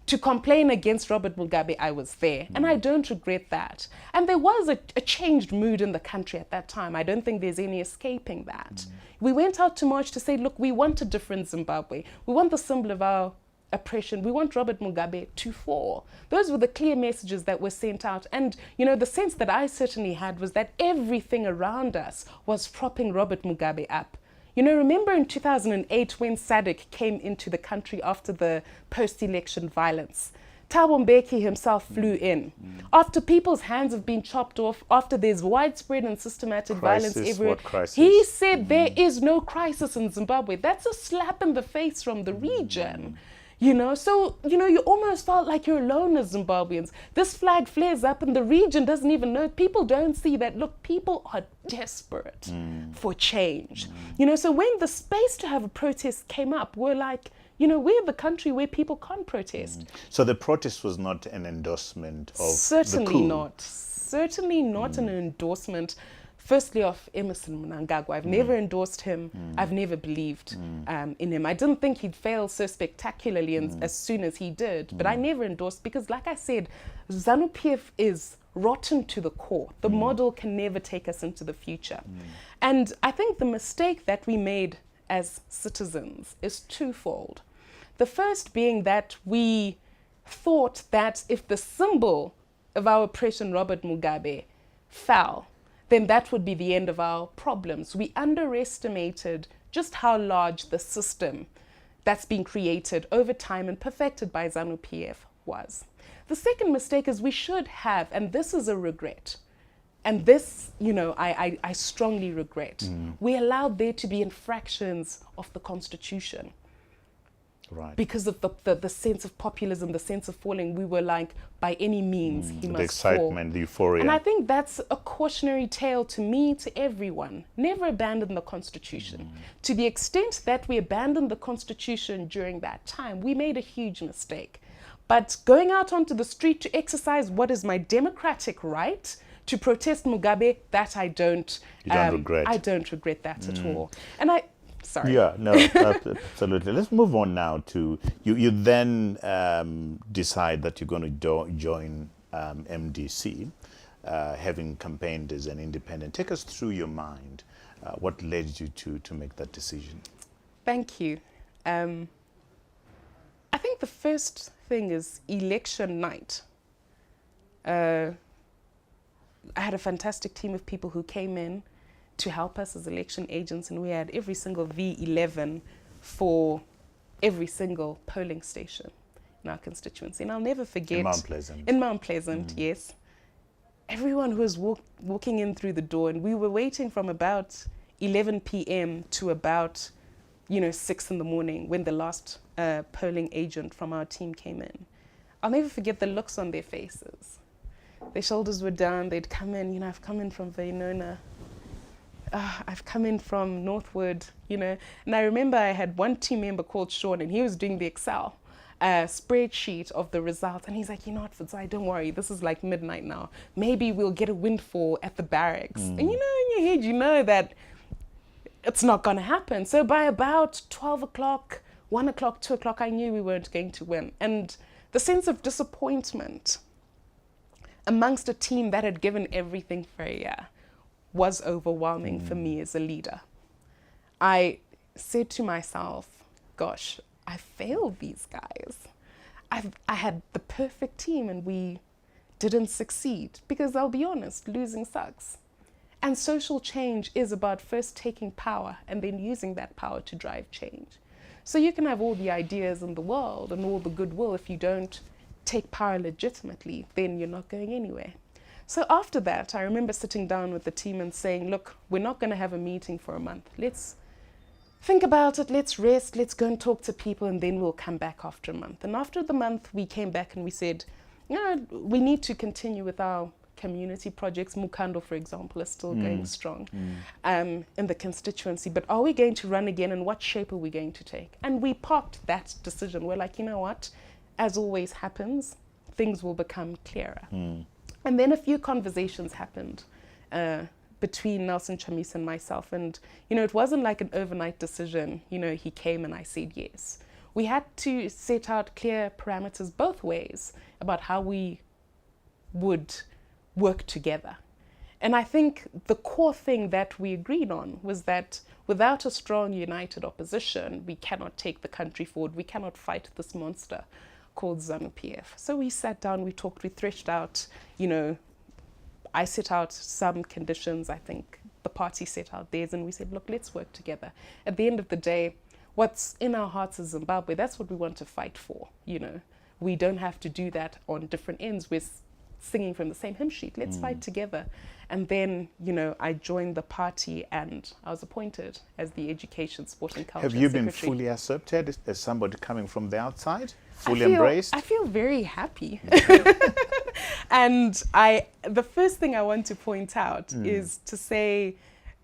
S2: to complain against Robert Mugabe, I was there. And I don't regret that. And there was a changed mood in the country at that time. I don't think there's any escaping that. We went out to march to say, look, we want a different Zimbabwe. We want the symbol of our oppression. We want Robert Mugabe to fall. Those were the clear messages that were sent out. And, you know, the sense that I certainly had was that everything around us was propping Robert Mugabe up. You know, remember in 2008 when SADC came into the country after the post-election violence? Thabo Mbeki himself flew in. After people's hands have been chopped off, after there's widespread and systematic violence everywhere, he said there is no crisis in Zimbabwe. That's a slap in the face from the region. You know, so, you know, you almost felt like you're alone as Zimbabweans. This flag flares up and the region doesn't even know. People don't see that, look, people are desperate for change. You know, so when the space to have a protest came up, we're like, you know, we're the country where people can't protest.
S1: So the protest was not an endorsement of
S2: Certainly
S1: the coup?
S2: Not. Certainly not an endorsement. Firstly, of Emerson Mnangagwa. I've never endorsed him. I've never believed in him. I didn't think he'd fail so spectacularly as soon as he did, but I never endorsed because, like I said, ZANU-PF is rotten to the core. The model can never take us into the future. And I think the mistake that we made as citizens is twofold. The first being that we thought that if the symbol of our oppression, Robert Mugabe, fell, then that would be the end of our problems. We underestimated just how large the system that's been created over time and perfected by ZANU-PF was. The second mistake is we should have, and this is a regret, and this, you know, I strongly regret, we allowed there to be infractions of the Constitution.
S1: Right.
S2: Because of the sense of populism, the sense of falling, we were like, by any means, he must fall.
S1: The excitement, the euphoria.
S2: And I think that's a cautionary tale to me, to everyone. Never abandon the Constitution. To the extent that we abandoned the Constitution during that time, we made a huge mistake. But going out onto the street to exercise what is my democratic right to protest Mugabe, that I don't.
S1: You don't regret.
S2: I don't regret that at all. And sorry.
S1: Yeah, no, absolutely. Let's move on now to, you then decide that you're going to join MDC, having campaigned as an independent. Take us through your mind. What led you to make that decision?
S2: Thank you. I think the first thing is election night. I had a fantastic team of people who came in to help us as election agents, and we had every single V11 for every single polling station in our constituency. And I'll never forget...
S1: In Mount Pleasant.
S2: In Mount Pleasant, yes. Everyone who was walking in through the door, and we were waiting from about 11 p.m. to about, 6 in the morning when the last polling agent from our team came in. I'll never forget the looks on their faces. Their shoulders were down, they'd come in, I've come in from Vainona. I've come in from Northwood, And I remember I had one team member called Sean, and he was doing the Excel spreadsheet of the results. And he's like, Fadzayi, don't worry, this is like midnight now. Maybe we'll get a windfall at the barracks. And in your head, that it's not going to happen. So by about 12 o'clock, 1 o'clock, 2 o'clock, I knew we weren't going to win. And the sense of disappointment amongst a team that had given everything for a year was overwhelming for me as a leader. I said to myself, gosh, I failed these guys. I had the perfect team and we didn't succeed, because I'll be honest, losing sucks. And social change is about first taking power and then using that power to drive change. So you can have all the ideas in the world and all the goodwill. If you don't take power legitimately, then you're not going anywhere. So after that, I remember sitting down with the team and saying, look, we're not going to have a meeting for a month. Let's think about it, let's rest, let's go and talk to people, and then we'll come back after a month. And after the month, we came back and we said, you know, we need to continue with our community projects. Mukando, for example, is still going strong in the constituency. But are we going to run again, and what shape are we going to take? And we parked that decision. We're like, you know what? As always happens, things will become clearer. And then a few conversations happened between Nelson Chamisa and myself. And, you know, it wasn't like an overnight decision. You know, he came and I said yes. We had to set out clear parameters both ways about how we would work together. And I think the core thing that we agreed on was that without a strong, united opposition, we cannot take the country forward. We cannot fight this monster called ZANU-PF. So we sat down, we talked, we threshed out, you know, I set out some conditions, I think the party set out theirs, and we said, look, let's work together. At the end of the day, what's in our hearts as Zimbabwe, that's what we want to fight for, you know. We don't have to do that on different ends. We're singing from the same hymn sheet. Let's fight together. And then, you know, I joined the party and I was appointed as the Education, Sport and Culture
S1: Have you been
S2: Secretary.
S1: fully accepted as somebody coming from the outside? Fully embraced?
S2: I feel very happy. And the first thing I want to point out is to say,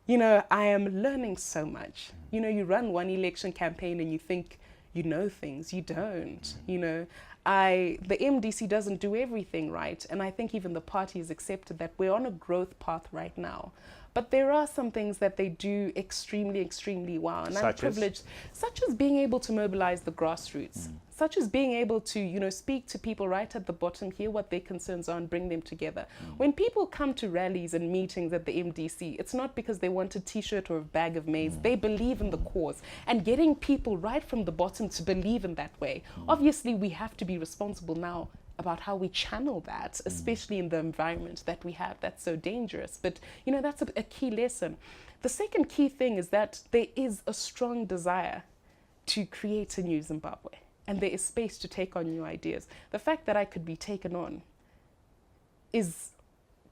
S2: you know, I am learning so much. You know, you run one election campaign and you think you know things. You don't, you know. The MDC doesn't do everything right, and I think even the party has accepted that we're on a growth path right now. But there are some things that they do extremely, extremely well, and I'm privileged, such as being able to mobilize the grassroots, such as being able to, you know, speak to people right at the bottom, hear what their concerns are, and bring them together. When people come to rallies and meetings at the MDC, it's not because they want a T-shirt or a bag of maize. They believe in the cause, and getting people right from the bottom to believe in that way. Obviously, we have to be responsible now about how we channel that, especially in the environment that we have that's so dangerous. But, you know, that's a key lesson. The second key thing is that there is a strong desire to create a new Zimbabwe, and there is space to take on new ideas. The fact that I could be taken on is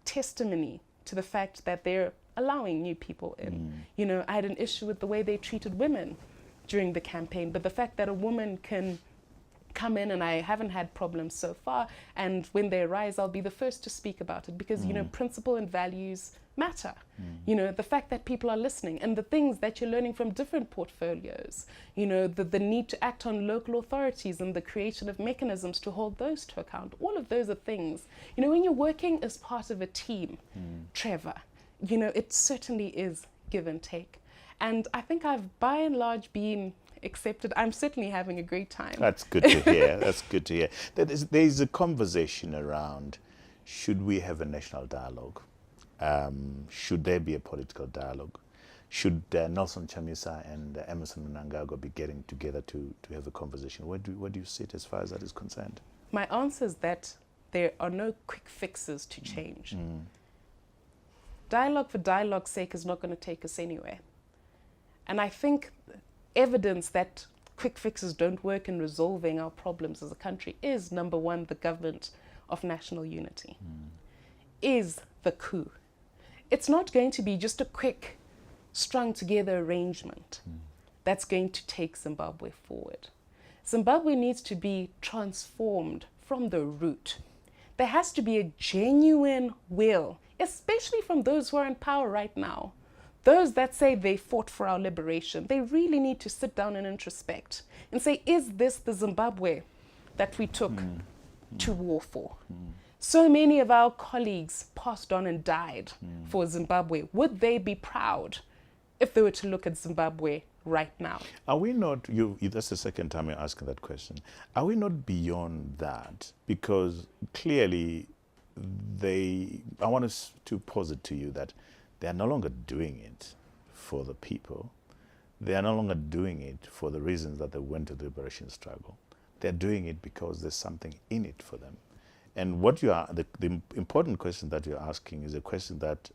S2: testimony to the fact that they're allowing new people in. You know, I had an issue with the way they treated women during the campaign, but the fact that a woman can come in, and I haven't had problems so far, and when they arise, I'll be the first to speak about it, because, you know, principle and values matter. You know, the fact that people are listening, and the things that you're learning from different portfolios, you know, the need to act on local authorities and the creation of mechanisms to hold those to account. All of those are things, you know, when you're working as part of a team, Trevor, you know, it certainly is give and take. And I think I've by and large been accepted. I'm certainly having a great time.
S1: That's good to hear. That's good to hear. There's a conversation around, should we have a national dialogue? Should there be a political dialogue? Should Nelson Chamisa and Emmerson Mnangagwa be getting together to have a conversation? Where do you sit as far as that is concerned?
S2: My answer is that there are no quick fixes to change. Dialogue for dialogue's sake is not going to take us anywhere. And I think evidence that quick fixes don't work in resolving our problems as a country is, number one, the government of national unity, is the coup. It's not going to be just a quick, strung together arrangement that's going to take Zimbabwe forward. Zimbabwe needs to be transformed from the root. There has to be a genuine will, especially from those who are in power right now. Those that say they fought for our liberation, they really need to sit down and introspect and say, is this the Zimbabwe that we took to war for? So many of our colleagues passed on and died for Zimbabwe. Would they be proud if they were to look at Zimbabwe right now.
S1: Are we not, that's the second time you're asking that question, are we not beyond that? Because clearly I want us to posit to you that they are no longer doing it for the people. They are no longer doing it for the reasons that they went to the liberation struggle. They're doing it because there's something in it for them. And what you are, the important question that you're asking is a question that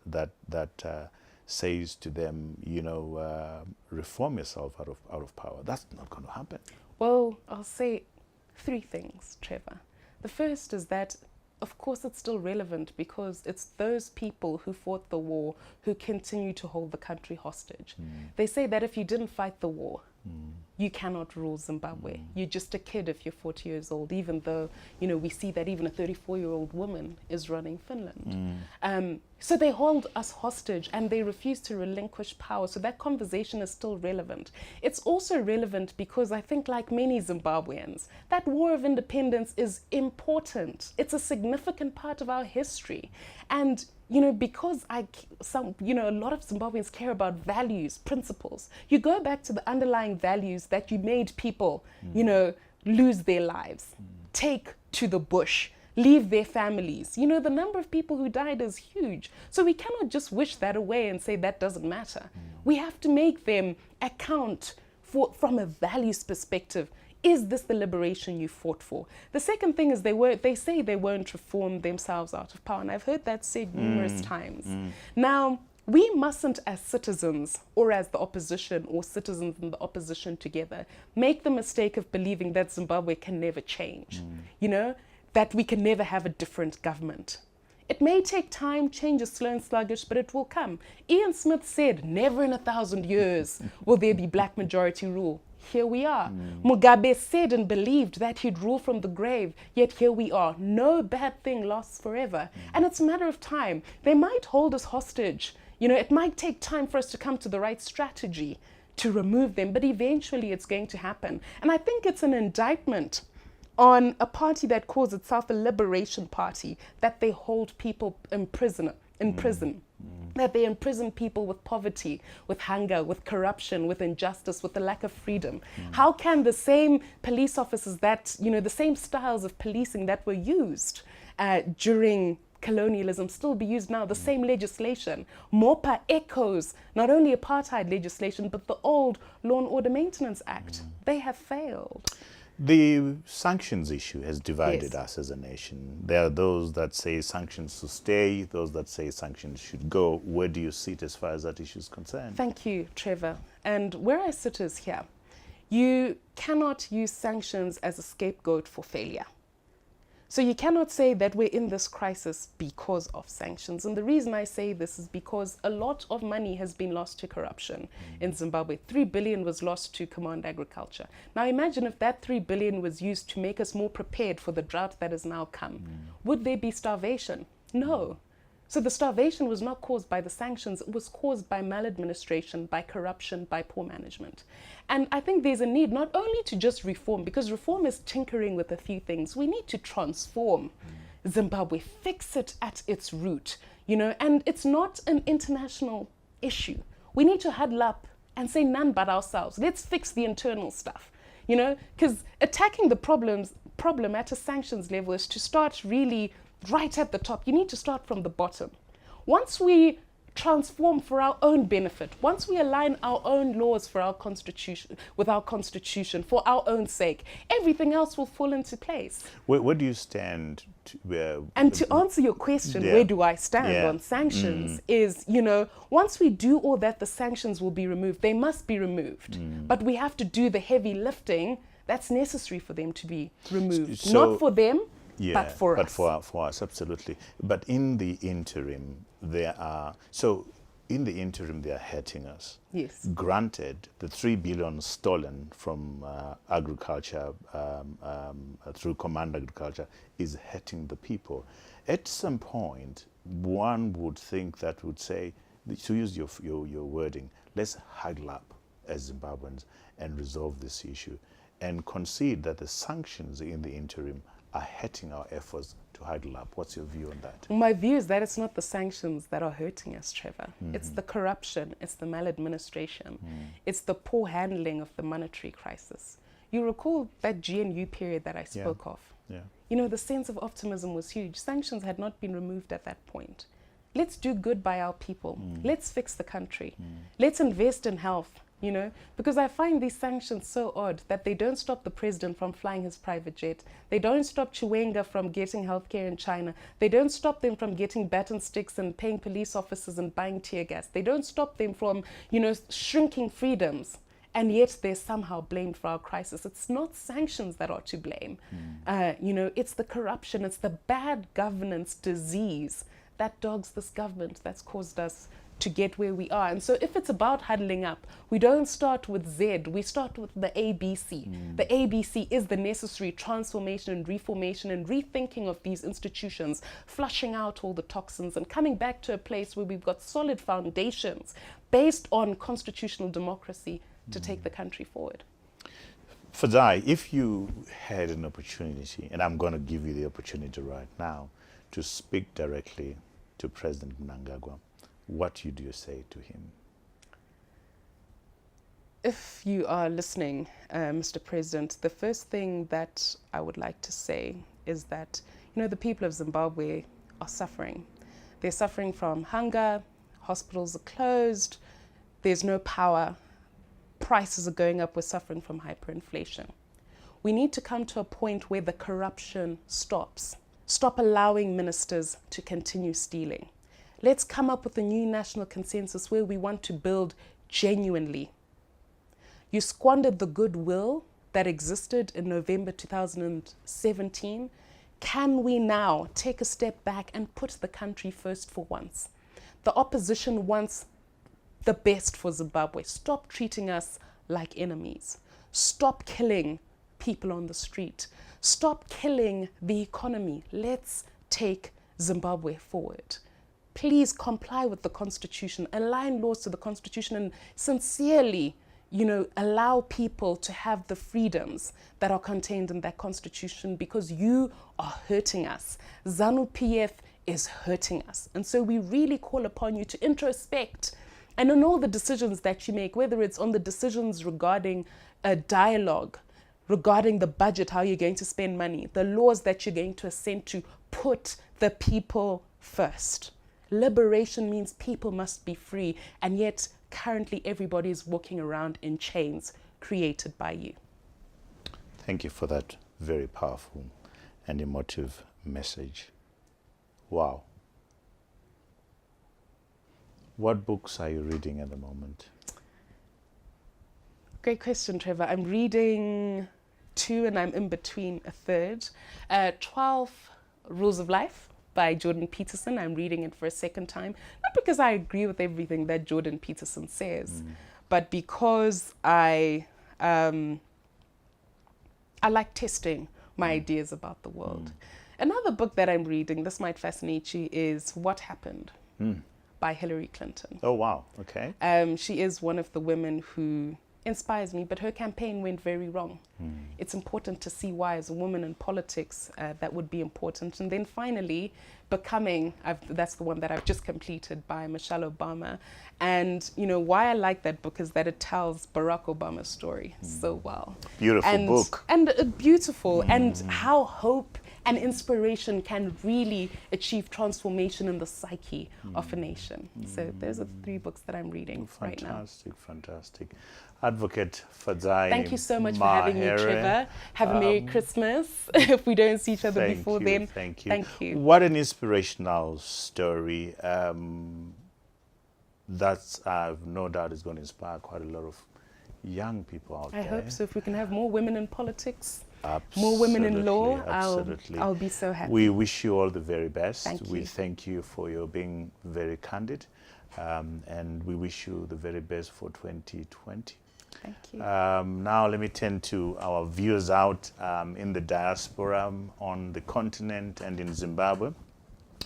S1: says to them, reform yourself out of power. That's not going to happen.
S2: Well, I'll say 3 things, Trevor. The first is that, of course, it's still relevant because it's those people who fought the war who continue to hold the country hostage. They say that if you didn't fight the war, you cannot rule Zimbabwe. You're just a kid if you're 40 years old, even though, we see that even a 34-year-old woman is running Finland. So they hold us hostage and they refuse to relinquish power. So that conversation is still relevant. It's also relevant because I think, like many Zimbabweans, that war of independence is important. It's a significant part of our history. And because a lot of Zimbabweans care about values, principles. You go back to the underlying values that you made people, lose their lives, take to the bush, leave their families. The number of people who died is huge. So we cannot just wish that away and say that doesn't matter. We have to make them account from a values perspective. Is this the liberation you fought for? The second thing is they say they won't reform themselves out of power. And I've heard that said numerous times. Now, we mustn't, as citizens or as the opposition or citizens in the opposition together, make the mistake of believing that Zimbabwe can never change, that we can never have a different government. It may take time, change is slow and sluggish, but it will come. Ian Smith said, never in 1,000 years will there be black majority rule. Here we are. Mugabe said and believed that he'd rule from the grave, yet here we are. No bad thing lasts forever. And it's a matter of time. They might hold us hostage. It might take time for us to come to the right strategy to remove them, but eventually it's going to happen. And I think it's an indictment on a party that calls itself a liberation party, that they hold people in prison. That they imprison people with poverty, with hunger, with corruption, with injustice, with the lack of freedom. How can the same police officers that, the same styles of policing that were used during colonialism still be used now? The same legislation. MOPA echoes not only apartheid legislation, but the old Law and Order Maintenance Act. They have failed.
S1: The sanctions issue has divided us as a nation. There are those that say sanctions should stay, those that say sanctions should go. Where do you sit as far as that issue is concerned?
S2: Thank you, Trevor. And where I sit is here. You cannot use sanctions as a scapegoat for failure. So you cannot say that we're in this crisis because of sanctions. And the reason I say this is because a lot of money has been lost to corruption in Zimbabwe. 3 billion was lost to command agriculture. Now imagine if that 3 billion was used to make us more prepared for the drought that has now come. Would there be starvation? No. So the starvation was not caused by the sanctions, it was caused by maladministration, by corruption, by poor management. And I think there's a need not only to just reform, because reform is tinkering with a few things. We need to transform Zimbabwe, fix it at its root, and it's not an international issue. We need to huddle up and say none but ourselves. Let's fix the internal stuff, because attacking the problem at a sanctions level is to start really right at the top. You need to start from the bottom. Once we transform for our own benefit, once we align our own laws for our constitution, with our constitution, for our own sake, everything else will fall into place.
S1: Where do you stand?
S2: And to answer your question, where do I stand on sanctions is, once we do all that, the sanctions will be removed. They must be removed. But we have to do the heavy lifting that's necessary for them to be removed.
S1: So,
S2: not for them, but for us.
S1: But for us, absolutely. But in the interim, they are hurting us.
S2: Yes.
S1: Granted, the 3 billion stolen from agriculture through command agriculture is hurting the people. At some point, one would think that would say, to use your wording, let's huddle up as Zimbabweans and resolve this issue and concede that the sanctions in the interim are hurting our efforts to huddle up. What's your view on that?
S2: My view is that it's not the sanctions that are hurting us, Trevor. It's the corruption, it's the maladministration, it's the poor handling of the monetary crisis. You recall that GNU period that I spoke of.
S1: Yeah.
S2: You know, the sense of optimism was huge. Sanctions had not been removed at that point. Let's do good by our people. Let's fix the country. Let's invest in health, you know, because I find these sanctions so odd that they don't stop the president from flying his private jet. They don't stop Chiwenga from getting healthcare in China. They don't stop them from getting baton sticks and paying police officers and buying tear gas. They don't stop them from, you know, shrinking freedoms. And yet they're somehow blamed for our crisis. It's not sanctions that are to blame. You know, it's the corruption, it's the bad governance disease that dogs this government that's caused us to get where we are. And so if it's about huddling up, we don't start with Z, we start with the ABC. The ABC is the necessary transformation and reformation and rethinking of these institutions, flushing out all the toxins and coming back to a place where we've got solid foundations based on constitutional democracy to take the country forward.
S1: Fadzayi, if you had an opportunity, and I'm going to give you the opportunity right now, to speak directly to President Mnangagwa, what would you say to him?
S2: If you are listening, Mr. President, the first thing that I would like to say is that, you know, the people of Zimbabwe are suffering. They're suffering from hunger, hospitals are closed, there's no power, prices are going up, we're suffering from hyperinflation. We need to come to a point where the corruption stops. Stop allowing ministers to continue stealing. Let's come up with a new national consensus where we want to build genuinely. You squandered the goodwill that existed in November 2017. Can we now take a step back and put the country first for once? The opposition wants the best for Zimbabwe. Stop treating us like enemies. Stop killing people on the street. Stop killing the economy. Let's take Zimbabwe forward. Please comply with the Constitution, align laws to the Constitution, and sincerely, you know, allow people to have the freedoms that are contained in that Constitution, because you are hurting us. ZANU-PF is hurting us. And so we really call upon you to introspect. And in all the decisions that you make, whether it's on the decisions regarding a dialogue, regarding the budget, how you're going to spend money, the laws that you're going to assent to, put the people first. Liberation means people must be free, and yet currently everybody is walking around in chains created by you.
S1: Thank you for that very powerful and emotive message. Wow. What books are you reading at the moment?
S2: Great question, Trevor. I'm reading 2 and I'm in between a third. 12 Rules of Life by Jordan Peterson. I'm reading it for a second time, not because I agree with everything that Jordan Peterson says, but because I like testing my ideas about the world. Another book that I'm reading, this might fascinate you, is What Happened by Hillary Clinton.
S1: Oh, wow. Okay.
S2: She is one of the women who inspires me, but her campaign went very wrong. It's important to see why, as a woman in politics, that would be important. And then finally, Becoming, that's the one that I've just completed, by Michelle Obama. And you know why I like that book is that it tells Barack Obama's story so well.
S1: Beautiful book.
S2: And beautiful, and how hope and inspiration can really achieve transformation in the psyche of a nation. So those are the 3 books that I'm reading right now.
S1: Fantastic, fantastic. Advocate Fadzayi Mahere.
S2: Thank you so much for having me, Trevor. Have a Merry Christmas if we don't see each other before then.
S1: Thank you.
S2: Thank you.
S1: What an inspirational story. That I've no doubt is going to inspire quite a lot of young people out there.
S2: I hope so. If we can have more women in politics,
S1: Absolutely,
S2: more women in law,
S1: absolutely.
S2: I'll be so happy.
S1: We wish you all the very best.
S2: Thank you.
S1: We thank you for your being very candid, and we wish you the very best for 2020.
S2: Thank you.
S1: Now let me turn to our viewers out in the diaspora, on the continent and in Zimbabwe.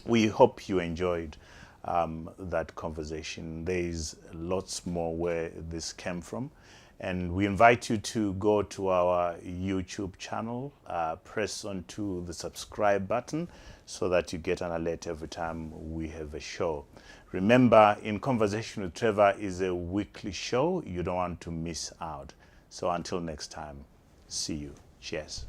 S1: We hope you enjoyed that conversation. There's lots more where this came from, And we invite you to go to our YouTube channel, press onto the subscribe button so that you get an alert every time we have a show. Remember, In Conversation with Trevor is a weekly show. You don't want to miss out. So until next time, see you. Cheers.